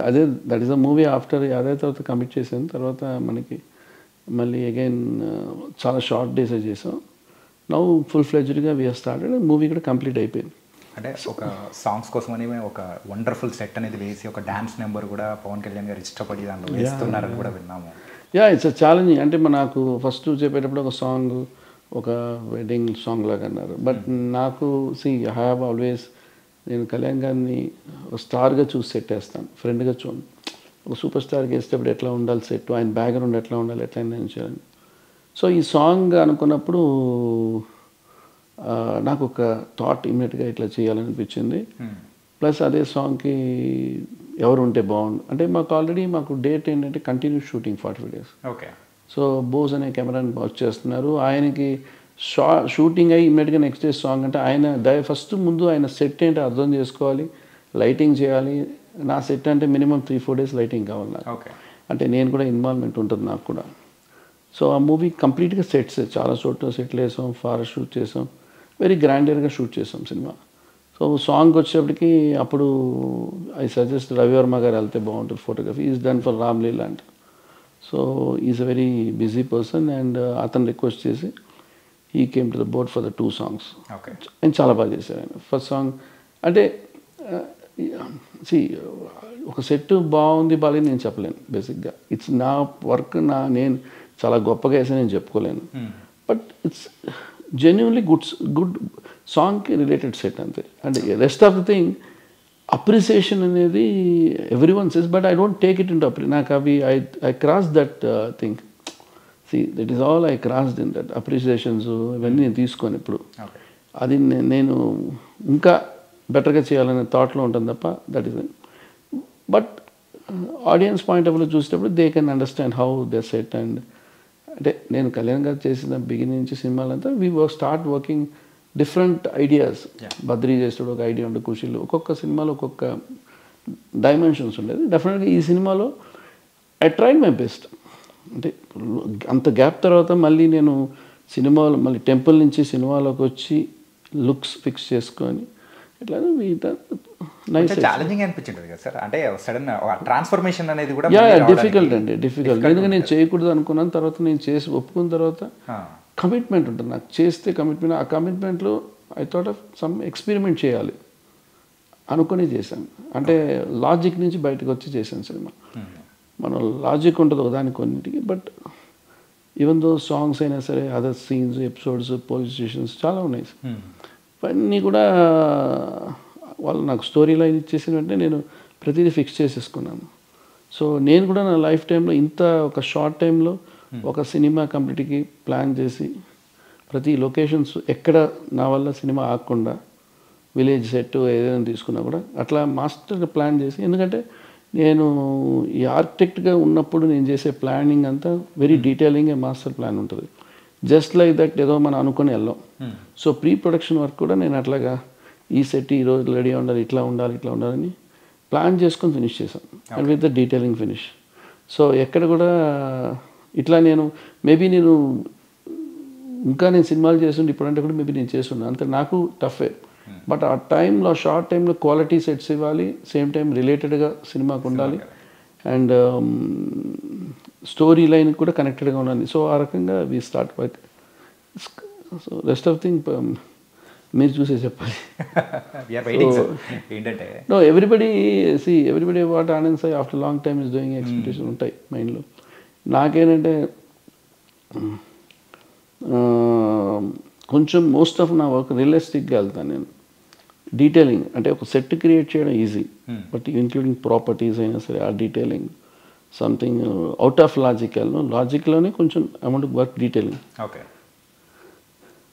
S3: అదే that is a movie after అదే తర్వాత కమిట్ చేశాను. తర్వాత మనకి మళ్ళీ అగైన్ చాలా షార్ట్ డేస్ చేసాం. నౌ ఫుల్ ఫ్లెడ్జ్డ్గా వీఆర్ స్టార్టెడ్. మూవీ కూడా కంప్లీట్ అయిపోయింది.
S2: అంటే ఒక సాంగ్స్ కోసమని ఒక వండర్ఫుల్ సెట్ అనేది వేసి ఒక డ్యాన్స్ నెంబర్ కూడా పవన్ కళ్యాణ్ గారు ఇష్టపడి దాంట్లో వేస్తున్నారని కూడా విన్నాము.
S3: It's challenging. అంటే నాకు ఫస్ట్ చెప్పేటప్పుడు ఒక సాంగ్ ఒక వెడ్డింగ్ సాంగ్ లాగా అన్నారు. బట్ నాకు ఐ హ్యావ్ ఆల్వేస్ నేను కళ్యాణ్ గారిని ఒక స్టార్గా చూసి సెట్ వేస్తాను, ఫ్రెండ్గా చూడండి. ఒక సూపర్ స్టార్కి వేసేటప్పుడు ఎట్లా ఉండాలి సెట్, ఆయన బ్యాక్గ్రౌండ్ ఎట్లా ఉండాలి, ఎట్లా ఎంజాయ్ చేయాలి. సో ఈ సాంగ్ అనుకున్నప్పుడు నాకు ఒక థాట్ ఇమ్మీడియట్గా ఇట్లా చేయాలనిపించింది. ప్లస్ అదే సాంగ్కి ఎవరు ఉంటే బాగుండు అంటే మాకు డేట్ ఏంటంటే continuous shooting 45 days.
S2: Okay.
S3: So Bose అనే కెమెరాని వర్క్ చేస్తున్నారు. ఆయనకి షూటింగ్ అయ్యి ఇమ్మీడియట్గా నెక్స్ట్ డే సాంగ్ అంటే ఆయన ఫస్ట్ ముందు ఆయన సెట్ ఏంటో అర్థం చేసుకోవాలి, లైటింగ్ చేయాలి. నా సెట్ అంటే మినిమం 3-4 days లైటింగ్ కావాలి నాకు.
S2: ఓకే.
S3: అంటే నేను కూడా ఇన్వాల్వ్మెంట్ ఉంటుంది నాకు కూడా. సో ఆ మూవీ కంప్లీట్గా సెట్స్ చాలా చోట్ల సెట్లు వేసాం, ఫారెస్ట్ షూట్ చేసాం, వెరీ గ్రాండియర్గా షూట్ చేసాం సినిమా. సో సాంగ్ వచ్చేప్పటికి అప్పుడు ఐ సజెస్ట్ రవివర్మ గారు వెళ్తే బాగుంటుంది photography, is done for Ramleela అంట. So is a very busy person and అతను రిక్వెస్ట్ చేసి ఈ came to the board for the 2 songs. ఆయన చాలా బాగా చేశారు. ఆయన ఫస్ట్ సాంగ్ అంటే ఒక సెట్ బాగుంది బాగాలేదు నేను చెప్పలేను. బేసిక్గా ఇట్స్ నా వర్క్, నేను చాలా గొప్పగా వేసా నేను చెప్పుకోలేను. బట్ ఇట్స్ జెన్యున్లీ గుడ్ సాంగ్కి రిలేటెడ్ సెట్ అంతే. And rest of the thing appreciation అనేది everyone says, but I don't take it into నాకు అవి I cross that thing. That is all I crossed in that appreciations ఇవన్నీ నేను తీసుకొని ఇప్పుడు అది నేను ఇంకా బెటర్గా చేయాలనే థాట్లో ఉంటుంది తప్ప that is. But audience point of view చూసేటప్పుడు they can understand how they set. And అంటే నేను కళ్యాణ్ గారు చేసిన బిగినింగ్ నుంచి సినిమాలంతా we start working different ideas. Badri చేసేటప్పుడు ఒక ఐడియా ఉండే, ఖుషీలు ఒక్కొక్క సినిమాలో ఒక్కొక్క డైమెన్షన్స్ ఉండేది. డెఫినెట్గా ఈ సినిమాలో ఐ ట్రైడ్ మై బెస్ట్. అంటే అంత గ్యాప్ తర్వాత మళ్ళీ నేను సినిమాలో మళ్ళీ టెంపుల్ నుంచి సినిమాలోకి వచ్చి లుక్స్ ఫిక్స్ చేసుకొని ఇట్లా నైస్
S2: ఛాలెంజింగ్ అనిపించింది కదా సార్. అంటే సడన్ ట్రాన్స్ఫర్మేషన్ అనేది కూడా
S3: డిఫికల్ట్ అండి, డిఫికల్ట్. ఎందుకంటే నేను చేయకూడదు అనుకున్నాను, తర్వాత నేను చేసి ఒప్పుకున్న తర్వాత కమిట్మెంట్ ఉంటుంది నాకు, చేస్తే కమిట్మెంట్. ఆ కమిట్మెంట్లో I thought of some experiment చేయాలి అనుకుని చేశాను. అంటే లాజిక్ నుంచి బయటకు వచ్చి చేశాను సినిమా. మనం లాజిక్ ఉంటుంది ఒకదానికి కొన్నింటికి, బట్ ఈవెన్ దో సాంగ్స్ అయినా సరే, other scenes, episodes, police stations చాలా ఉన్నాయి. ఇవన్నీ కూడా వాళ్ళు నాకు స్టోరీ లైన్ ఇచ్చేసిన వెంటనే నేను ప్రతిదీ ఫిక్స్ చేసేసుకున్నాను. సో నేను కూడా నా లైఫ్ టైంలో ఇంత ఒక షార్ట్ టైంలో ఒక సినిమా కంప్లీట్కి ప్లాన్ చేసి ప్రతి లొకేషన్స్ ఎక్కడ నా వల్ల సినిమా ఆగకుండా విలేజ్ సెట్ ఏదైనా తీసుకున్నా కూడా అట్లా మాస్టర్గా ప్లాన్ చేసి, ఎందుకంటే నేను ఈ ఆర్కిటెక్ట్గా ఉన్నప్పుడు నేను చేసే ప్లానింగ్ అంతా వెరీ డీటెయిలింగ్ మాస్టర్ ప్లాన్ ఉంటుంది. జస్ట్ లైక్ దట్ ఏదో మనం అనుకుని వెళ్ళాం. సో ప్రీ ప్రొడక్షన్ వర్క్ కూడా నేను అట్లాగా ఈ సెట్ ఈరోజు రెడీ ఉండాలి, ఇట్లా ఉండాలి, ఇట్లా ఉండాలని ప్లాన్ చేసుకొని ఫినిష్ చేశాను. And with the detailing finish. So ఎక్కడ కూడా ఇట్లా నేను మేబీ నేను ఇంకా నేను సినిమాలు చేస్తుండే ఇప్పుడంటే కూడా మేబీ నేను చేస్తుండే అంత నాకు టఫే. బట్ ఆ టైంలో షార్ట్ టైంలో క్వాలిటీ సెట్స్ ఇవ్వాలి, సేమ్ టైం రిలేటెడ్గా సినిమాకు ఉండాలి, అండ్ స్టోరీ లైన్ కూడా కనెక్టెడ్గా ఉండాలి. సో ఆ రకంగా we start work. So rest of thing మీరు చూసే చెప్పాలి. No everybody everybody what Anand Sai after long time is doing expectation ఉంటాయి మైండ్లో. నాకేంటంటే కొంచెం మోస్ట్ ఆఫ్ నా వర్క్ రియలిస్టిక్గా వెళ్తాను నేను. డీటెయిలింగ్ అంటే ఒక సెట్ క్రియేట్ చేయడం ఈజీ, బట్ ఇంక్లూడింగ్ ప్రాపర్టీస్ అయినా సరే ఆ డీటెయిలింగ్ సంథింగ్ అవుట్ ఆఫ్ లాజిక్లోనే కొంచెం amount work detailing.
S2: Okay.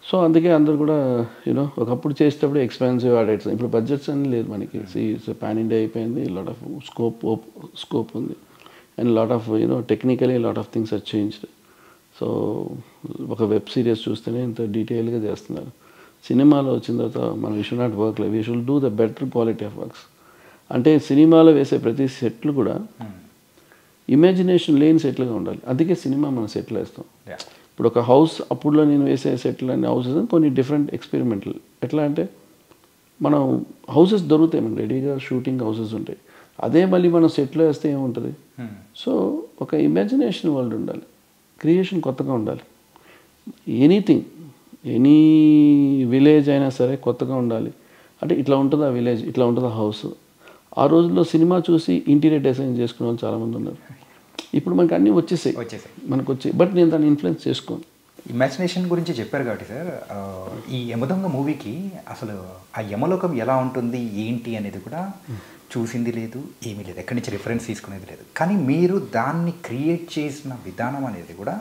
S3: So అందుకే అందరు కూడా యూనో ఒకప్పుడు చేసేటప్పుడు ఎక్స్పెన్సివ్ ఆడేట్స్, ఇప్పుడు బడ్జెట్స్ అని లేదు మనకి. పాన్ ఇండియా అయిపోయింది, లాట్ ఆఫ్ స్కోప్ ఉంది, and lot of technically lot of things are changed. So ఒక వెబ్ సిరీస్ చూస్తేనే ఇంత డీటెయిల్గా చేస్తున్నారు. సినిమాలో వచ్చిన తర్వాత మనం we should not work like, we should do the better quality of works. అంటే సినిమాలో వేసే ప్రతి సెట్లు కూడా ఇమాజినేషన్ లేని సెట్లుగా ఉండాలి. అందుకే సినిమా మనం సెట్లు వేస్తాం. ఇప్పుడు ఒక హౌస్ అప్పుడులో నేను వేసే సెట్లు అనే హౌసెస్ కొన్ని డిఫరెంట్ ఎక్స్పెరిమెంటల్. ఎట్లా అంటే మనం హౌసెస్ దొరుకుతాయి, మనకి రెడీగా షూటింగ్ హౌసెస్ ఉంటాయి. అదే మళ్ళీ మనం సెట్లో వేస్తే ఏముంటుంది. సో ఒక ఇమాజినేషన్ వరల్డ్ ఉండాలి, క్రియేషన్ కొత్తగా ఉండాలి. ఎనీథింగ్, ఎనీ విలేజ్ అయినా సరే కొత్తగా ఉండాలి. అంటే ఇట్లా ఉంటుంది ఆ విలేజ్, ఇట్లా ఉంటుంది ఆ హౌస్. ఆ రోజుల్లో సినిమా చూసి ఇంటీరియర్ డిజైన్ చేసుకునే వాళ్ళు చాలామంది ఉన్నారు. ఇప్పుడు మనకు అన్నీ వచ్చేసాయి మనకు వచ్చాయి, బట్ నేను దాన్ని ఇన్ఫ్లుయెన్స్ చేసుకోను.
S2: ఇమాజినేషన్ గురించి చెప్పారు కాబట్టి సార్, ఈ యమదొంగ మూవీకి అసలు ఆ యమలోకం ఎలా ఉంటుంది ఏంటి అనేది కూడా చూసింది లేదు, ఏమీ లేదు, ఎక్కడి నుంచి రిఫరెన్స్ తీసుకునేది లేదు. కానీ మీరు దాన్ని క్రియేట్ చేసిన విధానం అనేది కూడా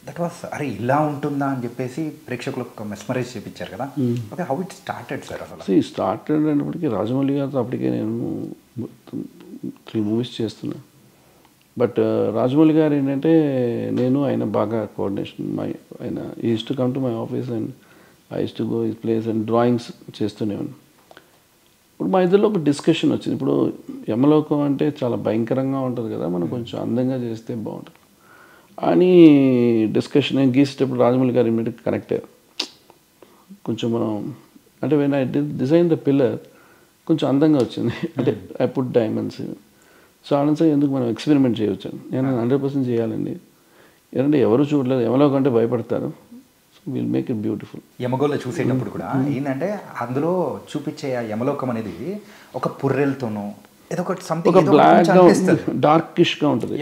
S2: దట్ వాస్ అరే ఇలా ఉంటుందా అని చెప్పేసి ప్రేక్షకులకు మెస్మరైజ్ చేయించారు కదా. Okay, how it started sir? అసలు
S3: స్టార్టెడ్ అనేప్పటికీ రాజమౌళి గారితో అప్పటికే నేను 3 movies చేస్తున్నా. బట్ రాజమౌళి గారు ఏంటంటే నేను ఆయన బాగా కోఆర్డినేషన్. ఆయన is to come to my office and I use to go his place and drawings చేస్తూనేవాను. ఇప్పుడు మా ఇద్దరిలో ఒక డిస్కషన్ వచ్చింది. ఇప్పుడు యమలోకం అంటే చాలా భయంకరంగా ఉంటుంది కదా, మనం కొంచెం అందంగా చేస్తే బాగుంటుంది. అని డిస్కషన్ గీసేటప్పుడు రాజమౌళి గారు ఇమ్మీడియట్ కనెక్ట్ అయ్యారు. కొంచెం మనం అంటే when I design the pillar కొంచెం అందంగా వచ్చింది, అంటే I put diamonds. So Anand sir ఎందుకు మనం ఎక్స్పెరిమెంట్ చేయవచ్చు, నేను 100% చేయాలండి, ఎందుకంటే ఎవరు చూడలేదు, ఎవరో కంటే భయపడతారు, will make it beautiful.
S2: Yamagola చూసేటప్పుడు కూడా ఏంటంటే అందులో చూపించే ఆ యమలోకం అనేది ఒక పుర్రెలతోనో ఏదో ఒకటి సంథింగ్
S3: ఒక బ్లాక్గా డార్కిష్గా ఉంటుంది,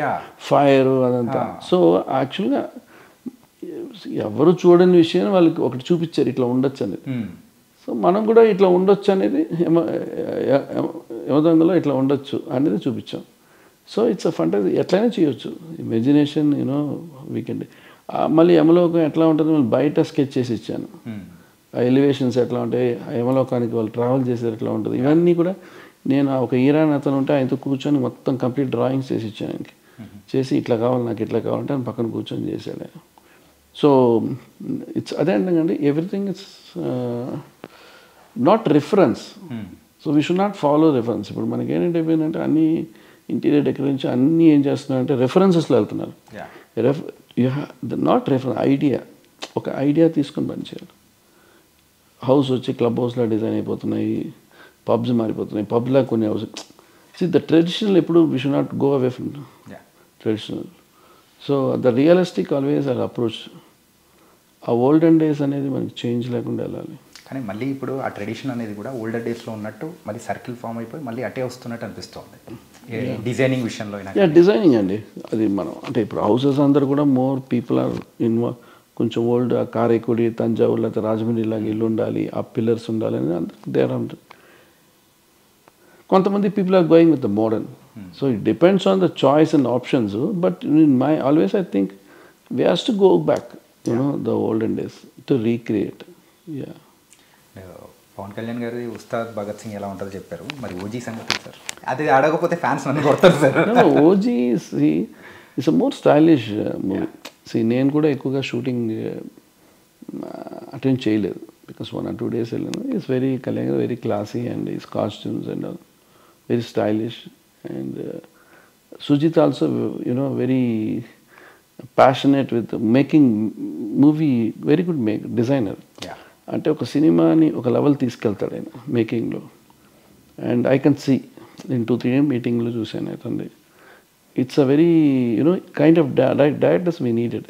S3: ఫైర్ అదంతా. సో యాక్చువల్గా ఎవరు చూడని విషయాన్ని వాళ్ళకి ఒకటి చూపించారు, ఇట్లా ఉండొచ్చు అనేది. సో మనం కూడా ఇట్లా ఉండొచ్చు అనేది యమదొంగలో ఇట్లా ఉండొచ్చు అనేది చూపించాం. సో ఇట్స్ అ ఫంటసీ, ఎట్లయినా చేయొచ్చు, ఇమాజినేషన్ యూనో వీకెండ్. మళ్ళీ యమలోకం ఎట్లా ఉంటుంది మళ్ళీ బయట స్కెచ్ చేసి ఇచ్చాను, ఆ ఎలివేషన్స్ ఎట్లా ఉంటాయి, ఆ యమలోకానికి వాళ్ళు ట్రావెల్ చేసేది ఎట్లా ఉంటుంది, ఇవన్నీ కూడా నేను ఒక ఈరాన్ అతను ఉంటే ఆయనతో కూర్చొని మొత్తం కంప్లీట్ డ్రాయింగ్స్ చేసి ఇచ్చాను ఆయనకి. చేసి ఇట్లా కావాలి నాకు ఇట్లా కావాలంటే ఆయన పక్కన కూర్చొని చేశాడు. సో ఇట్స్ అదే అండి, everything it's not reference. So we should not follow reference. ఇప్పుడు మనకి ఏంటంటే అన్ని ఇంటీరియర్ డెకరేషన్ అన్నీ ఏం చేస్తున్నారంటే రెఫరెన్సెస్లో వెళ్తున్నారు. నాట్ రెఫరెన్స్, ఐడియా, ఒక ఐడియా తీసుకొని పనిచేయాలి. హౌస్ వచ్చి క్లబ్ హౌస్లో డిజైన్ అయిపోతున్నాయి, పబ్స్ మారిపోతున్నాయి, పబ్లా కొన్ని హౌస్. ద ట్రెడిషనల్ ఎప్పుడు we should not go away from traditional. So the realistic always are approach. ఆ ఓల్డెన్ డేస్ అనేది మనకి చేంజ్ లేకుండా వెళ్ళాలి.
S2: కానీ మళ్ళీ ఇప్పుడు ఆ ట్రెడిషన్ అనేది కూడా ఓల్డర్ డేస్లో ఉన్నట్టు మళ్ళీ సర్కిల్ ఫామ్ అయిపోయి మళ్ళీ అటే వస్తున్నట్టు అనిపిస్తుంది డిజైనింగ్ విషయంలో.
S3: డిజైనింగ్ అండి అది మనం అంటే ఇప్పుడు హౌసెస్ అందరు కూడా మోర్ పీపుల్ ఆర్ ఇన్వాల్వ్. కొంచెం ఓల్డ్ కారైకుడి, తంజావూరు, లేకపోతే రాజమండ్రి ఇలాగ ఇల్లు ఉండాలి, ఆ పిల్లర్స్ ఉండాలి అనేది అందరికి దేర్ ఉంటుంది. కొంతమంది people are going with the modern. So it depends on the choice and options. But in my always I think we has to go back the olden days to recreate. Yeah,
S2: Pawan Kalyan గారి ఉస్తాద్ భగత్ సింగ్ ఎలా ఉంటుందో చెప్పారు, మరి OG సంగతి sir? అది అడగకపోతే fans నన్ను కొడతారు sir.
S3: OG it's a more stylish movie. నేను కూడా ఎక్కువగా షూటింగ్ అటెండ్ చేయలేదు, బికాస్ 1 or 2 days వెళ్ళాను. It's very Kalyan very classy and is costumes and all very stylish. And Sujeeth also very passionate with making movie, very good designer. అంటే ఒక సినిమాని ఒక level తీసుకెళ్తాడు ఆయన మేకింగ్లో. అండ్ ఐ కెన్ సీ నేను 2-3 మీటింగ్లో చూశాను అతన్ని. It's a very kind of directors we needed.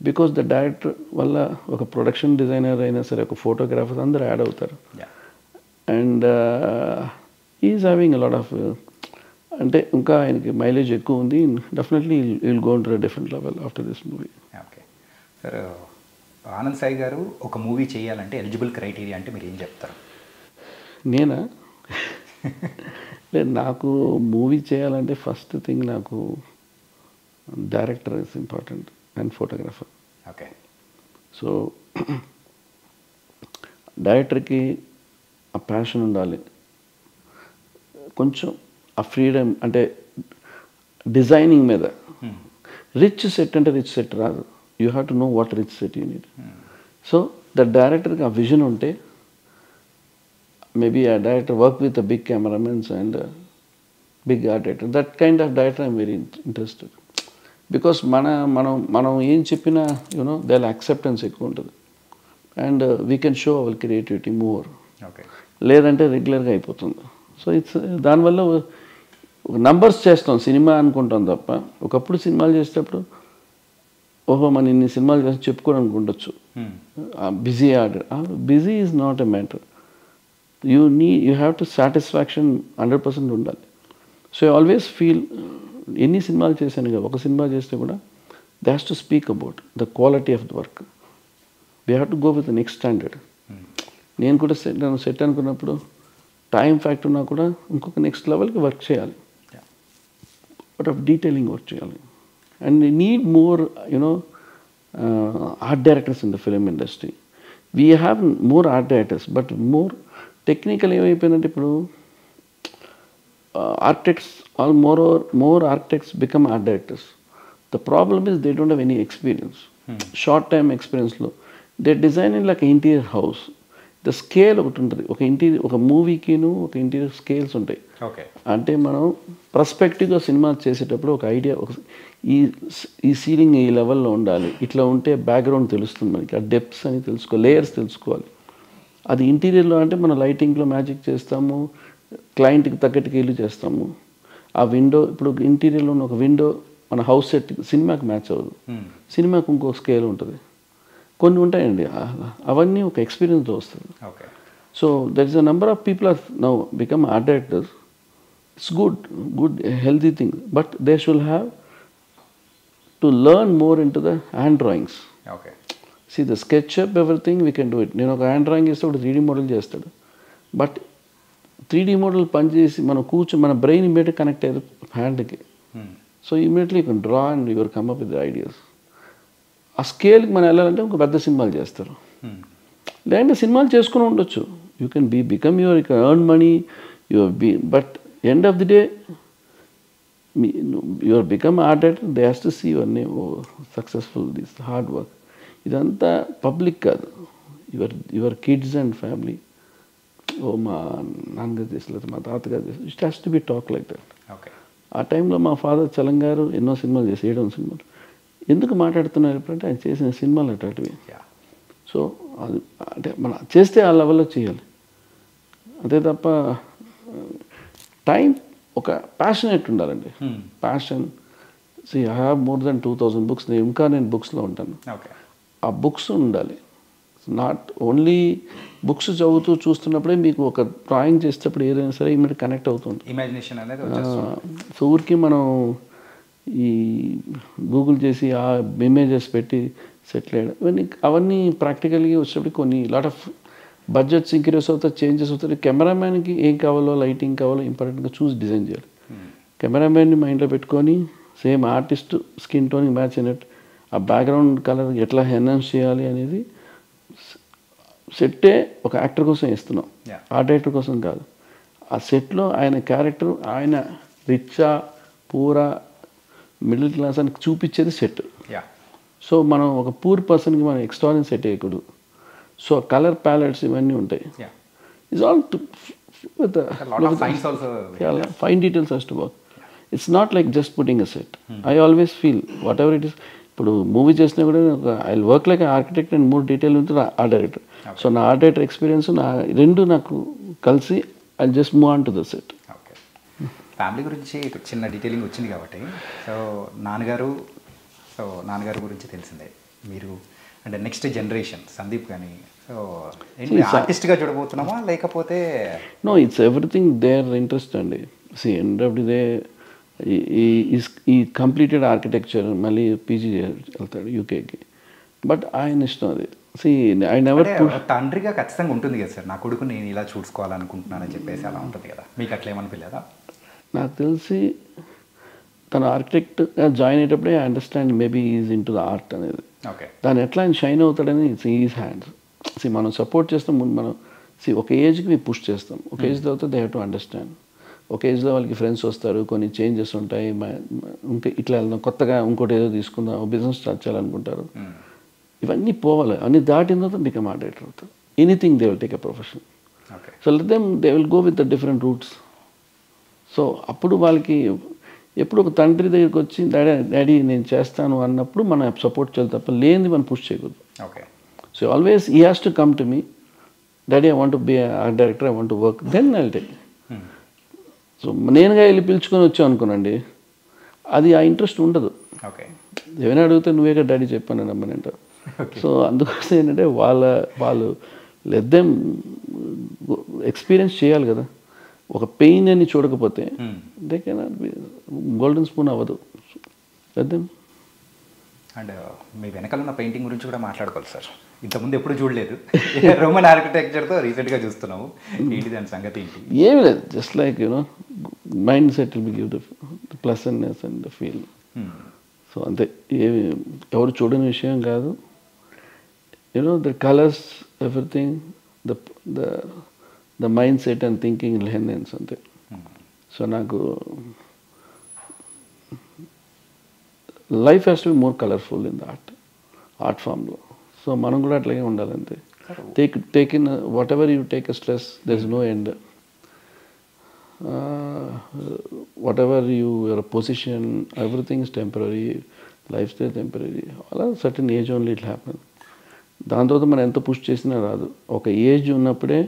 S3: Because the director వల్ల ఒక ప్రొడక్షన్ డిజైనర్ అయినా సరే, ఒక ఫోటోగ్రాఫర్స్ అందరూ యాడ్ అవుతారు. And is having a lot of, అంటే ఇంకా ఆయనకి మైలేజ్ ఎక్కువ ఉంది. Definitely will go to different level after this movie.
S2: Okay sir, Anand Sai గారు ఒక మూవీ చేయాలంటే ఎలిజిబుల్ క్రైటీరియా అంటే మీరు ఏం చెప్తారు?
S3: నేనా? లేదు, నాకు మూవీ చేయాలంటే ఫస్ట్ థింగ్ నాకు director is important and photographer.
S2: Okay.
S3: So డైరెక్టర్కి ఆ ప్యాషన్ ఉండాలి, కొంచెం ఆ ఫ్రీడమ్, అంటే డిజైనింగ్ మీద. రిచ్ సెట్ అంటే రిచ్ సెట్ రాదు, you have to know what rich set you need. So the డైరెక్టర్కి ఆ విజన్ ఉంటే, maybe a director work with the big cameramen and big art director. That kind of director I'm very interested. Because మనం ఏం చెప్పినా their acceptance ఎక్కువ ఉంటుంది. And we can show hour creativity more. లేదంటే రెగ్యులర్గా అయిపోతుంది. సో ఇట్స్ దానివల్ల numbers చేస్తాం, సినిమా అనుకుంటాం తప్ప. ఒకప్పుడు సినిమాలు చేసేటప్పుడు ఓహో మన ఇన్ని సినిమాలు చేసి చెప్పుకోవడానికి ఉండొచ్చు. Busy order, busy is not a matter. you have to satisfaction 100% ఉండాలి. సో ఐ ఆల్వేస్ ఫీల్, ఎన్ని సినిమాలు చేశాను కదా, ఒక సినిమా చేస్తే కూడా they has to speak about the quality of the work. We have to go with next standard. నేను కూడా సెట్ అనుకున్నప్పుడు టైం ఫ్యాక్టర్ ఉన్నా కూడా ఇంకొక నెక్స్ట్ లెవెల్కి వర్క్ చేయాలి, బట్ ఆఫ్ డీటెయిలింగ్ వర్క్ చేయాలి. And need more art directors in the film industry. We have more art directors, but more technical ఏమైపోయిందంటే ఇప్పుడు architects, all more architects become art directors. The problem is they don't have any experience. Short time experience లో they're designing like an interior house. The scale ఒకటి ఉంటుంది. ఒక మూవీకిను ఒక interior scales ఉంటాయి.
S2: Okay.
S3: అంటే మనం పర్స్పెక్టివ్గా సినిమా చేసేటప్పుడు ఒక ఐడియా, ఈ సీలింగ్ ఈ లెవెల్లో ఉండాలి, ఇట్లా ఉంటే బ్యాక్గ్రౌండ్ తెలుస్తుంది మనకి, ఆ డెప్త్స్ అని లేయర్స్ తెలుసుకోవాలి. అది ఇంటీరియర్లో అంటే మనం లైటింగ్లో మ్యాజిక్ చేస్తాము, క్లయింట్కి తగ్గట్టుగా ఇల్లు చేస్తాము. ఆ విండో, ఇప్పుడు ఇంటీరియర్లో ఉన్న ఒక విండో మన హౌస్ సెట్ సినిమాకి మ్యాచ్ అవ్వదు, సినిమాకి ఇంకో స్కేల్ ఉంటుంది. కొన్ని ఉంటాయండి, అవన్నీ ఒక ఎక్స్పీరియన్స్తో వస్తుంది.
S2: Okay.
S3: So there is a number of people are now become art directors. It's good healthy thing, but they should have to learn more into the hand drawings.
S2: Okay.
S3: See the SketchUp, everything we can do it. నేను ఒక hand drawing చేస్తే ఒకటి 3D model చేస్తాడు. But 3D model పనిచేసి మనం మన brain ఇమీడియట్గా connect అయ్యేది హ్యాండ్కి. So immediately you can draw and your come up with ideas. ఆ స్కేల్కి మనం వెళ్ళాలంటే ఒక పెద్ద సినిమాలు చేస్తారు, లేదంటే సినిమాలు చేసుకుని ఉండొచ్చు. You can become you can earn money, but end of the day you are become art director, they has to see your name, oh, successful, this hard work. ఇదంతా పబ్లిక్ కాదు, యువర్ కిడ్స్ అండ్ ఫ్యామిలీ. ఓ మా నాన్నగారు చేసలేదు, మా తాతగారు చేసి, it has to B talk like that.
S2: Okay.
S3: ఆ టైంలో మా ఫాదర్ చలంగారు ఎన్నో సినిమాలు చేసి 7 సినిమాలు. ఎందుకు మాట్లాడుతున్నారు ఎప్పుడంటే ఆయన చేసిన సినిమాలు అట్లాంటివి. సో అది అంటే మనం చేస్తే ఆ లెవెల్లో చేయాలి, అంతే తప్ప టైం ఒక ప్యాషనేట్ ఉండాలండి. Passion. I have more than 2000 books. ఇంకా నేను బుక్స్లో ఉంటాను. ఆ బుక్స్ ఉండాలి. నాట్ ఓన్లీ బుక్స్ చదువుతూ చూస్తున్నప్పుడే మీకు ఒక డ్రాయింగ్ చేసేటప్పుడు ఏదైనా సరే ఇమీడియట్ కనెక్ట్ అవుతుంది,
S2: ఇమాజినేషన్ అనేది.
S3: సో ఊరికి మనం ఈ గూగుల్ చేసి ఆ ఇమేజెస్ పెట్టి సెటిల్ అయ్యడం అవన్నీ ప్రాక్టికల్గా వచ్చేటప్పుడు కొన్ని లాట్ ఆఫ్ బడ్జెట్స్ ఇంక్రీస్ అవుతాయి, చేంజెస్ అవుతాయి. కెమెరామ్యాన్కి ఏం కావాలో, లైటింగ్ కావాలో ఇంపార్టెంట్గా చూసి డిజైన్ చేయాలి. కెమెరామ్యాన్ని మైండ్లో పెట్టుకొని సేమ్ ఆర్టిస్ట్ స్కిన్ టోన్కి మ్యాచ్ అయినట్టు ఆ బ్యాక్గ్రౌండ్ కలర్ ఎట్లా ఎన్హాన్స్ చేయాలి అనేది సెట్టే ఒక యాక్టర్ కోసం ఇస్తున్నాం, ఆర్ట్ డైరెక్టర్ కోసం కాదు. ఆ సెట్లో ఆయన క్యారెక్టర్, ఆయన రిచ్చా పూరా మిడిల్ క్లాస్ అని చూపించేది సెట్. సో మనం ఒక పూర్ పర్సన్కి మనం ఎక్స్ట్రాని సెట్ వేయకూడదు. సో కలర్ ప్యాలెట్స్ ఇవన్నీ ఉంటాయి. It's all fine details has to work. It's not like just putting a set. I always feel what ever it is. ఇప్పుడు మూవీ చేసినా కూడా I work like architect and more detail ఉంటుంది art director. So నా art director experience రెండు నాకు కలిసి I just move on to the set.
S2: Okay. Family గురించి చిన్న డీటెయిలింగ్ వచ్చింది కాబట్టి, సో నాన్నగారు గురించి తెలిసిందే. మీరు అంటే నెక్స్ట్ జనరేషన్ సందీప్ కానీ, సో ఆర్టిస్ట్గా చూడబోతున్నామా లేకపోతే?
S3: No, it's everything their interest అండి. See end of the day he completed architecture, మళ్ళీ పీజీ వెళ్తాడు యూకేకి. బట్ ఆయన ఇష్టం అది. సి ఐ నెవర్
S2: తండ్రిగా ఖచ్చితంగా ఉంటుంది కదా సార్, నా కొడుకు నేను ఇలా చూసుకోవాలనుకుంటున్నానని చెప్పేసి అలా ఉంటుంది కదా, మీకు అట్లా ఏమనిపించలేదా?
S3: నాకు తెలిసి తన ఆర్కిటెక్ట్గా జాయిన్ అయ్యేటప్పుడే I understand maybe is in to the art అనేది.
S2: ఓకే.
S3: దాన్ని ఎట్లా ఆయన షైన్ అవుతాడని ఇట్స్ ఈజ్ హ్యాండ్స్. సి మనం సపోర్ట్ చేస్తాం, మనం ఒక ఏజ్కి మేము పుష్ చేస్తాం, ఒక ఏజ్ తర్వాత దే హ్యావ్ టు అండర్స్టాండ్. ఒక ఏజ్లో వాళ్ళకి ఫ్రెండ్స్ వస్తారు, కొన్ని చేంజెస్ ఉంటాయి, ఇంకా ఇట్లా వెళ్దాం, కొత్తగా ఇంకోటి ఏదో తీసుకుందాం, బిజినెస్ స్టార్ట్ చేయాలనుకుంటారు. ఇవన్నీ పోవాలి, అన్ని దాటిన తర్వాత బికమ్ ఆర్ట్ డైరెక్టర్ అవుతారు. Anything they will take a profession. So let them they will go with the different routes. So అప్పుడు వాళ్ళకి ఎప్పుడు ఒక తండ్రి దగ్గరికి వచ్చి డాడీ నేను చేస్తాను అన్నప్పుడు మనం సపోర్ట్ చేయాలి తప్ప లేనిది మనం పుష్ చేయకూడదు.
S2: Okay.
S3: So always he has to come to me, daddy I want to be art director, I want to work, then I will take. So నేనుగా వెళ్ళి పిలుచుకొని వచ్చాను అనుకోనండి, అది ఆ ఇంట్రెస్ట్ ఉండదు.
S2: ఓకే.
S3: ఏమైనా అడిగితే నువ్వేగా డాడీ చెప్పాను రమ్మని అంటారు. సో అందుకోసం ఏంటంటే వాళ్ళు లెట్ దెమ్ ఎక్స్పీరియన్స్ చేయాలి కదా. ఒక పెయిన్ అని చూడకపోతే they cannot be golden spoon అవ్వదు. Let them.
S2: అండ్ మీ వెనకాల ఉన్న పెయింటింగ్ గురించి కూడా మాట్లాడుకోవాలి సార్. ఇంతకుముందు ఎప్పుడు చూడలేదు, రోమన్ ఆర్కిటెక్చర్తో రీసెంట్గా చూస్తున్నాము. ఏంటి దాని సంగతి ఏంటి?
S3: ఏమి లేదు, just like you know mind set will be give the pleasantness and the feel. So అంతే, ఏమి ఎవరు చూడని విషయం కాదు. You know the colours, everything, the mind set and thinking lenses అంతే. సో నాకు life has to be more colourful in the art ఫామ్లో. So మనం కూడా అట్లాగే ఉండాలంతే. take in whatever you take a stress, there's no end. Whatever your position, everything is temporary, lifestyle temporary. అలా certain age only it happen. దాని తర్వాత మనం ఎంత పుష్ చేసినా రాదు. ఒక ఏజ్ ఉన్నప్పుడే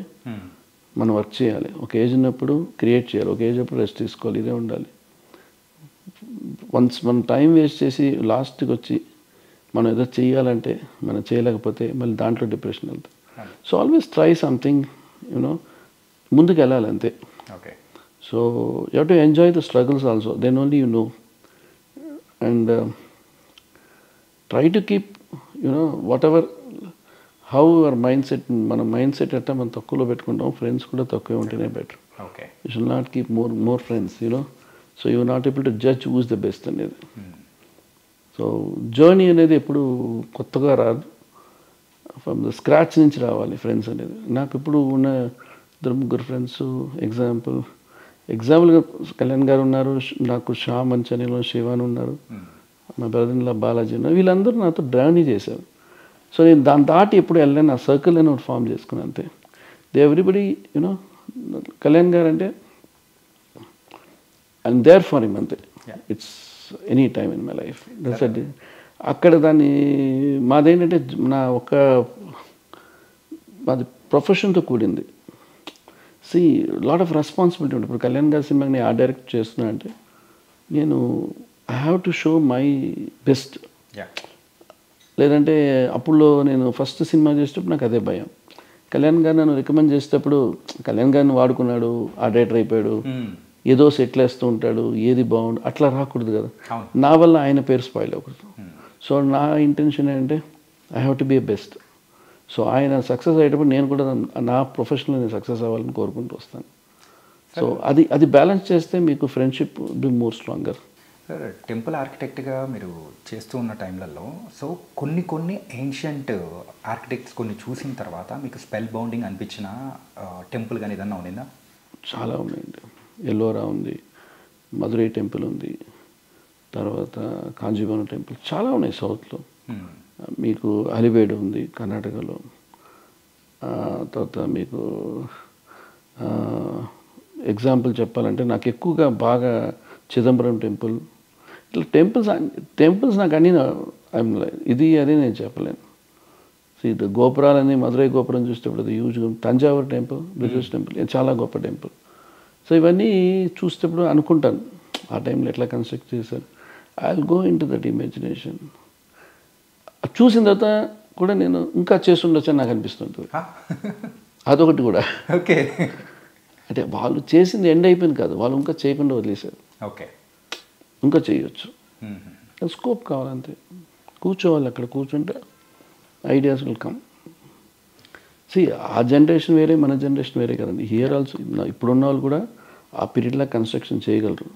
S3: మనం వర్క్ చేయాలి, ఒక ఏజ్ ఉన్నప్పుడు క్రియేట్ చేయాలి, ఒక ఏజ్ అప్పుడు రెస్ట్ తీసుకోవాలి, ఇదే ఉండాలి. వన్స్ మనం టైం వేస్ట్ చేసి లాస్ట్కి వచ్చి మనం ఏదో చేయాలంటే మనం చేయలేకపోతే మళ్ళీ దాంట్లో డిప్రెషన్ వెళ్తాం. So always try something, you know, ముందుకు వెళ్ళాలి అంతే.
S2: Okay.
S3: So you have to enjoy the struggles also, then only you know. And try to keep, you know, whatever how your mindset, మన మైండ్ సెట్ ఎట్లా మనం తక్కువలో పెట్టుకుంటాం, friends కూడా తక్కువే ఉంటేనే better.
S2: Okay.
S3: You should not keep more friends, you know. So you not able to judge who's the best అనేది. సో జర్నీ అనేది ఎప్పుడు కొత్తగా రాదు, ఫ్రమ్ ద స్క్రాచ్ నుంచి రావాలి ఫ్రెండ్స్ అనేది. నాకు ఇప్పుడు ఉన్న 2-3 ఫ్రెండ్స్ ఎగ్జాంపుల్గా కళ్యాణ్ గారు ఉన్నారు, నాకు శ్యామ్ మంచనిలో శివాన్ ఉన్నారు, మా బ్రదర్లా బాలాజీ ఉన్నారు. వీళ్ళందరూ నాతో జర్నీ చేశారు. సో నేను దాన్ని దాటి ఎప్పుడు వెళ్ళాను, నా సర్కిల్ నేను ఒకటి ఫామ్ చేసుకున్నాను అంతే. దే ఎవ్రీబడి, యూనో, కళ్యాణ్ గారు అంటే ఐఎమ్ దేర్ ఫర్ హిమ్ అంతే. It's any time in my life. That's at. అక్కడ దాన్ని మాదేంటంటే మాది ప్రొఫెషన్తో కూడింది. సి లాట్ ఆఫ్ రెస్పాన్సిబిలిటీ ఉంటుంది. ఇప్పుడు కళ్యాణ్ గారి సినిమాకి నేను డైరెక్ట్ చేస్తున్నా అంటే నేను I have to show my best. లేదంటే అప్పుడు నేను ఫస్ట్ సినిమా చేసేటప్పుడు నాకు అదే భయం. కళ్యాణ్ గారు నన్ను రికమెండ్ చేసేటప్పుడు కళ్యాణ్ గారిని వాడుకున్నాడు, ఆ డైరెక్టర్ అయిపోయాడు, ఏదో సెటిల్ వేస్తూ ఉంటాడు, ఏది బాగుండు, అట్లా రాకూడదు కదా. నా వల్ల ఆయన పేరు స్పాయిల్ అవ్వకూడదు. సో నా ఇంటెన్షన్ ఏంటంటే I have to be best. So ఆయన సక్సెస్ అయ్యేటప్పుడు నేను కూడా నా ప్రొఫెషన్లో నేను సక్సెస్ అవ్వాలని కోరుకుంటూ వస్తాను. సో అది బ్యాలెన్స్ చేస్తే మీకు friendship be more stronger.
S2: Sir, temple ఆర్కిటెక్ట్గా మీరు చేస్తూ ఉన్న టైంలలో సో కొన్ని ఏన్షియంట్ ఆర్కిటెక్ట్స్ కొన్ని చూసిన తర్వాత మీకు స్పెల్ బౌండింగ్ అనిపించిన టెంపుల్ కానీ ఏదన్నా ఉండిందా?
S3: చాలా ఉన్నాయండి. ఎల్లోరా ఉంది, మధురై టెంపుల్ ఉంది, తర్వాత కాంజీవరం టెంపుల్, చాలా ఉన్నాయి సౌత్లో. మీకు అలివేడు ఉంది కర్ణాటకలో, తర్వాత మీకు ఎగ్జాంపుల్ చెప్పాలంటే నాకు ఎక్కువగా బాగా చిదంబరం టెంపుల్, ఇట్లా టెంపుల్స్ నాకు అన్నీ ఇది అది నేను చెప్పలేను. ఇది గోపురాలని, మధురై గోపురం చూసేటప్పుడు అది use, Thanjavur temple, British temple, చాలా గొప్ప టెంపుల్. సో ఇవన్నీ చూసేటప్పుడు అనుకుంటాను ఆ టైంలో ఎట్లా కన్స్ట్రక్ట్ చేశారు. I will go in to that imagination. చూసిన తర్వాత కూడా నేను ఇంకా చేస్తుండొచ్చని నాకు అనిపిస్తుంటుంది. అదొకటి కూడా.
S2: ఓకే.
S3: అంటే వాళ్ళు చేసింది ఎండ్ అయిపోయింది కాదు, వాళ్ళు ఇంకా చేయకుండా వదిలేశారు.
S2: ఓకే.
S3: ఇంకా చేయొచ్చు, స్కోప్ కావాలంతే. కూర్చోవాలి, అక్కడ కూర్చుంటే ఐడియాస్ విల్ కమ్. ఆ జనరేషన్ వేరే, మన జనరేషన్ వేరే కదండి. హియర్ ఆల్సో ఇప్పుడున్న వాళ్ళు కూడా ఆ పీరియడ్లో కన్స్ట్రక్షన్ చేయగలరు.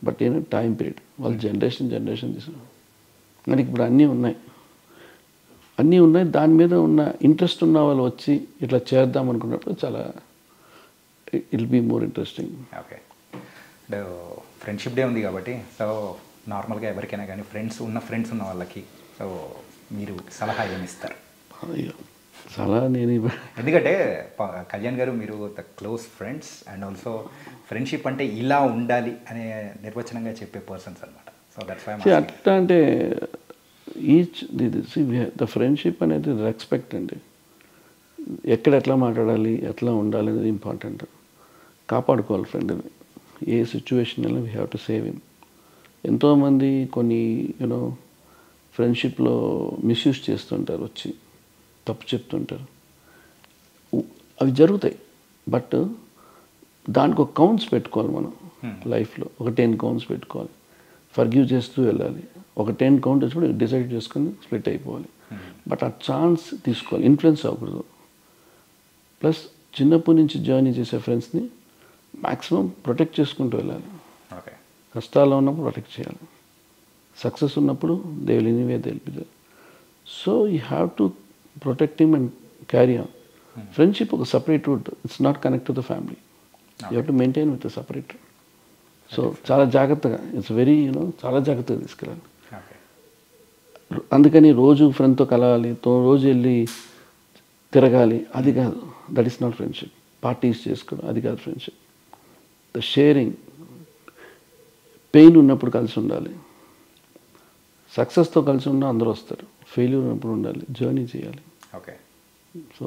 S3: బట్ ఏంటంటే టైం పీరియడ్, వాళ్ళు జనరేషన్ తీసుకున్నారు. మనకి ఇప్పుడు అన్నీ ఉన్నాయి. దాని మీద ఉన్న ఇంట్రెస్ట్ ఉన్న వాళ్ళు వచ్చి ఇట్లా చేద్దాం అనుకున్నప్పుడు చాలా it be more interesting.
S2: Okay. Friendship day ఉంది కాబట్టి సో నార్మల్గా ఎవరికైనా కానీ ఫ్రెండ్స్ ఉన్న వాళ్ళకి సో మీరు సలహా ఏమిస్తారు?
S3: సలహా నేను
S2: ఎందుకంటే కళ్యాణ్ గారు మీరు the close friends and also friendship అంటే ఇలా ఉండాలి అనే నిర్వచనంగా చెప్పే పర్సన్స్ అనమాట. సో దట్స్ వై
S3: అట్లా అంటే ద ఫ్రెండ్షిప్ అనేది రెస్పెక్ట్ అండి. ఎక్కడ ఎట్లా మాట్లాడాలి, ఎట్లా ఉండాలి అనేది ఇంపార్టెంట్. కాపాడుకోవాలి ఫ్రెండ్ని ఏ సిచ్యువేషన్లో we have to save him. ఎంతోమంది కొన్ని యూనో ఫ్రెండ్షిప్లో మిస్యూజ్ చేస్తుంటారు, వచ్చి తప్పు చెప్తుంటారు. అవి జరుగుతాయి. బట్ దానికి ఒక కౌంట్స్ పెట్టుకోవాలి మనం లైఫ్లో. ఒక 10 కౌంట్స్ పెట్టుకోవాలి, ఫర్గివ్ చేస్తూ వెళ్ళాలి. ఒక 10 కౌంట్ వచ్చినప్పుడు డిసైడ్ చేసుకొని స్ప్లిట్ అయిపోవాలి. బట్ ఆ ఛాన్స్ తీసుకోవాలి, ఇన్ఫ్లుయెన్స్ అవ్వకూడదు. ప్లస్ చిన్నప్పటి నుంచి జర్నీ చేసే ఫ్రెండ్స్ని మ్యాక్సిమం ప్రొటెక్ట్ చేసుకుంటూ వెళ్ళాలి. కష్టాల్లో ఉన్నప్పుడు ప్రొటెక్ట్ చేయాలి, సక్సెస్ ఉన్నప్పుడు they will anyway they will be there. So you have to protect him and carry on. Friendship ఒక separate route, it's not connect to the family. You have to maintain with separate route. So చాలా జాగ్రత్తగా, it's very చాలా జాగ్రత్తగా తీసుకెళ్ళాలి. అందుకని రోజు ఫ్రెండ్తో కలవాలి, రోజు వెళ్ళి తిరగాలి అది కాదు. That is not friendship. Parties చేసుకోవడం అది కాదు ఫ్రెండ్షిప్. ద షేరింగ్, పెయిన్ ఉన్నప్పుడు కలిసి ఉండాలి, సక్సెస్తో కలిసి ఉన్న అందరూ వస్తారు, ఫెయిల్యూర్ ఉన్నప్పుడు ఉండాలి, జర్నీ చేయాలి.
S2: Okay.
S3: So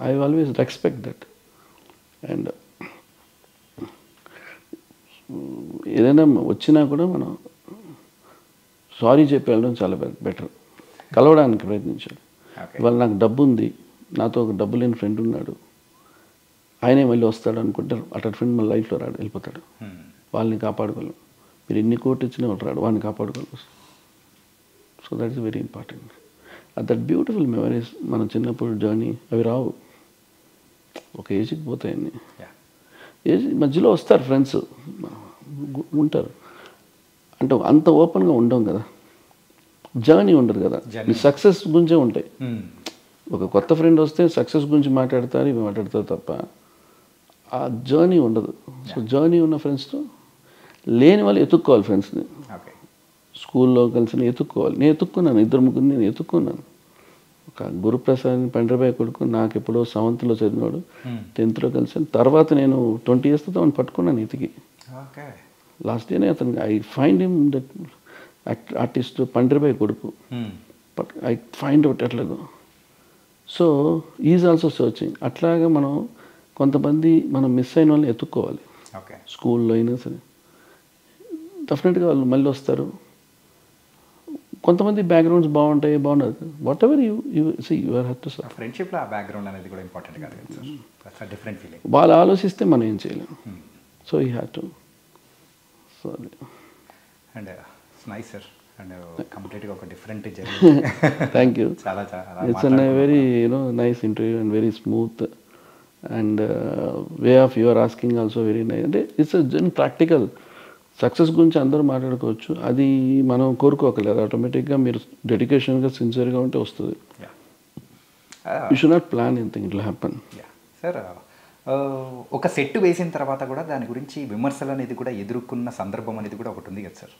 S3: I always respect that. And ఏదైనా వచ్చినా కూడా మనం సారీ చెప్పి వెళ్ళడం చాలా బెటర్. కలవడానికి ప్రయత్నించాలి. ఇవాళ నాకు డబ్బు ఉంది, నాతో ఒక డబ్బు లేని ఫ్రెండ్ ఉన్నాడు, ఆయనే మళ్ళీ వస్తాడు అనుకుంటారు. అటు ఫ్రెండ్ మన లైఫ్లో రాడు, వెళ్ళిపోతాడు. వాళ్ళని కాపాడుకోలేం. మీరు ఎన్ని కోట్లు ఇచ్చినా ఒకటి రాడు, వాడిని కాపాడుకోలేం. So that is very important. That beautiful memories. మనం చిన్నప్పుడు జర్నీ అవి రావు, ఒక ఏజ్కి పోతాయన్నీ. ఏజ్ మధ్యలో వస్తారు ఫ్రెండ్స్, ఉంటారు. అంటే అంత ఓపెన్గా ఉండం కదా, జర్నీ ఉండదు కదా, మీ సక్సెస్ గురించే ఉంటాయి. ఒక కొత్త ఫ్రెండ్ వస్తే సక్సెస్ గురించి మాట్లాడతారు, ఇవి మాట్లాడతారు తప్ప ఆ జర్నీ ఉండదు. సో జర్నీ ఉన్న ఫ్రెండ్స్తో లేని వాళ్ళు ఎత్తుక్కోవాలి ఫ్రెండ్స్ని. స్కూల్లో కలిసి ఎత్తుక్కోవాలి. నేను ఎత్తుక్కున్నాను, 2-3 నేను ఎత్తుక్కున్నాను. ఒక గురుప్రసాద్ పండ్రబాయ్ కొడుకు నాకు ఎప్పుడో 7th చదివినాడు, 10th కలిసాను. తర్వాత నేను 20 years తో పట్టుకున్నాను ఎతికి. లాస్ట్ ఇయర్నే అతను I find him that artist పండ్రబాయ్ కొడుకు. బట్ ఐ ఫైండ్ అవుట్ ఎట్లాగో. So is also searching. అట్లాగా మనం కొంతమంది మనం మిస్ అయిన వాళ్ళని ఎత్తుక్కోవాలి. స్కూల్లో అయినా సరే డెఫినెట్గా వాళ్ళు మళ్ళీ వస్తారు. కొంతమంది బ్యాక్గ్రౌండ్స్ బాగుంటాయి, బాగుండదు. Whatever you have to serve.
S2: ఫ్రెండ్షిప్లో ఆ బ్యాక్గ్రౌండ్ అనేది కూడా ఇంపార్టెంట్ కాదు సార్, డిఫరెంట్ ఫీలింగ్.
S3: వాళ్ళు ఆలోచిస్తే మనం ఏం చేయలేము. So you have to. So
S2: and nice sir. And కంప్లీట్గా ఒక డిఫరెంట్ జర్నీ.
S3: Thank you.
S2: చాలా
S3: it's an very nice interview and very smooth and way of your asking also very nice. అంటే it's జన్ ప్రాక్టికల్. సక్సెస్ గురించి అందరూ మాట్లాడుకోవచ్చు, అది మనం కోరుకోకలేదు. ఆటోమేటిక్గా మీరు డెడికేషన్గా సిన్సియర్గా ఉంటే వస్తుంది. You should not plan anything, it will happen.
S2: Sir ఒక సెట్ వేసిన తర్వాత కూడా దాని గురించి విమర్శలు అనేది కూడా ఎదుర్కొన్న సందర్భం అనేది కూడా ఒకటి ఉంది కదా సార్.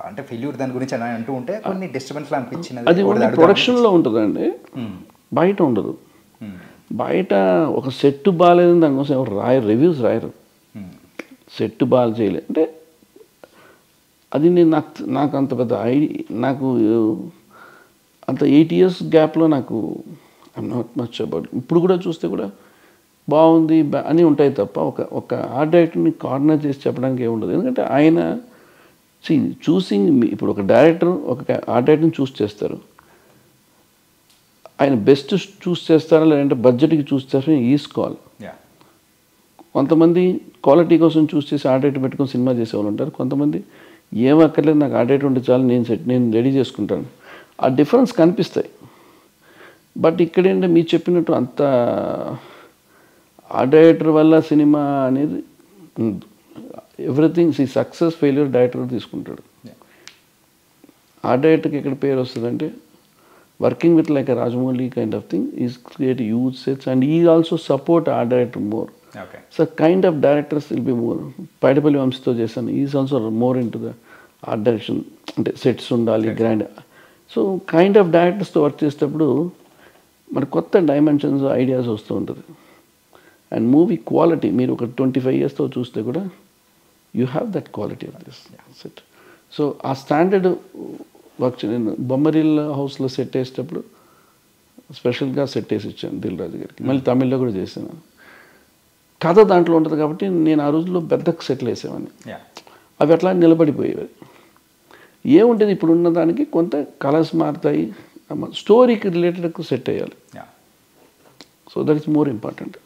S2: అంటే ఫెయిల్యూర్ దాని గురించి అని అంటూ ఉంటే కొన్ని డిస్టర్బెన్స్లు అనిపించినది.
S3: అది ప్రొడక్షన్లో ఉంటుందండి, బయట ఉండదు. బయట ఒక సెట్ బాగాలేదని దానికోసం ఎవరు రాయరు, రివ్యూస్ రాయరు. సెట్ బాగా చేయలేదు అంటే అది నేను నాకు అంత పెద్ద నాకు అంత 8 years గ్యాప్లో నాకు ఐఎమ్ నాట్ మచ్ అబౌట్. ఇప్పుడు కూడా చూస్తే కూడా బాగుంది అని ఉంటాయి తప్ప ఒక ఆర్ట్ డైరెక్టర్ని కార్నర్ చేసి చెప్పడానికి ఏముండదు. ఎందుకంటే ఆయన చూసింగ్, ఇప్పుడు ఒక డైరెక్టర్ ఒక ఆర్ట్ డైరెక్టర్ని చూస్ చేస్తారు, ఆయన బెస్ట్ చూస్ చేస్తారా లేదంటే బడ్జెట్కి చూస్ చేస్తారని ఈసుకోవాలి. కొంతమంది క్వాలిటీ కోసం చూస్ చేసి ఆర్ట్ డైరెక్టర్ పెట్టుకొని సినిమా చేసేవాళ్ళు ఉంటారు. కొంతమంది ఏం అక్కర్లేదు, నాకు ఆర్ట్ డైరెక్టర్ ఉంటే చాలు, నేను రెడీ చేసుకుంటాను. ఆ డిఫరెన్స్ కనిపిస్తాయి. బట్ ఇక్కడేంటే మీరు చెప్పినట్టు అంత ఆర్ట్ డైరెక్టర్ వల్ల సినిమా అనేది ఎవ్రీథింగ్ సక్సెస్ ఫెయిల్యూర్ డైరెక్టర్ తీసుకుంటాడు. ఆర్ట్ డైరెక్టర్కి ఎక్కడ పేరు వస్తుందంటే working with like a Rajamouli kind of thing is create youth sets and he also support art director more. So kind of directors will be more. Paidipalli వంశీతో చేశాను, is also more in to the art direction. అంటే sets ఉండాలి, grand. So kind of డైరెక్టర్స్తో work చేసేటప్పుడు మన కొత్త dimensions ideas వస్తూ ఉంటుంది. అండ్ మూవీ క్వాలిటీ మీరు ఒక 25 yearsతో చూస్తే కూడా you have that quality of this set. So ఆ స్టాండర్డ్ వర్క్. నేను బొమ్మరిల్ హౌస్లో సెట్ వేసేటప్పుడు స్పెషల్గా సెట్ వేసి ఇచ్చాను దిల్ రాజు గారికి. మళ్ళీ తమిళ్లో కూడా చేశాను. కథ దాంట్లో ఉంటుంది కాబట్టి నేను ఆ రోజుల్లో పెద్ద సెట్లు వేసేవాడిని. అవి అట్లా నిలబడిపోయేవి. ఏముంటుంది ఇప్పుడు ఉన్న దానికి కొంత కలర్స్ మారుతాయి, స్టోరీకి రిలేటెడ్ సెట్ అయ్యాలి. So that is more important.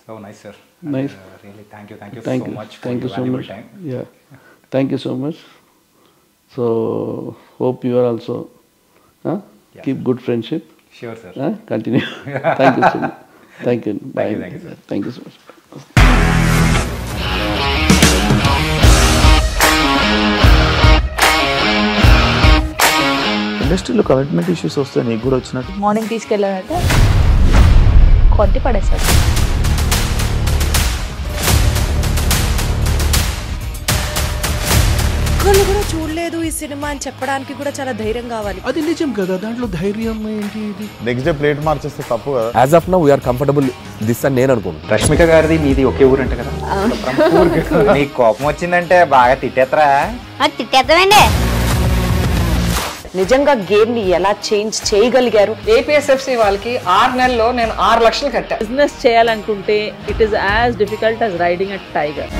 S2: So nice sir.
S3: Nice.
S2: Really thank you so much.
S3: Thank you so much. Yeah, thank you so much. So hope you are also keep good friendship.
S2: Sure sir.
S3: Continue. Thank you so much. Thank you. Bye.
S2: Thank you sir.
S3: Thank you so much.
S4: ఇండస్ట్రీలో commitment issues వస్తే నీకు కూడా వచ్చినట్టు?
S5: Morning తీసుకెళ్ళానంటే కొట్టి పడేసాడు.
S6: ఒక్కళ్ళు కూడా చూడలేదు. చూడలేదు ఈ సినిమా అని చెప్పడానికి కూడా చాలా ధైర్యం కావాలి.
S7: అది నిజం కదా, దాంట్లో ధైర్యం ఏంటి? ఇది
S8: నెక్స్ట్ డే ప్లేట్ మార్చేస్తే తప్పు కదా.
S9: As of now we're comfortable this అని నేను అనుకుంటున్నాను.
S2: రష్మిక గారిది మీది ఒకే ఊరు అంట కదా? నీకు కోపం వచ్చిందంటే బాగా తిట్టేత్తరా?
S5: తిట్టేద్దామండి.
S6: నిజంగా గేమ్ ని ఎలా చేంజ్ చేయగలిగారు?
S10: ఏపీఎస్ఎఫ్సి వాళ్ళకి 6 నెలల్లో నేను 6 లక్షలు కట్టా.
S5: బిజినెస్ చేయాలనుకుంటే it is as difficult as riding a tiger.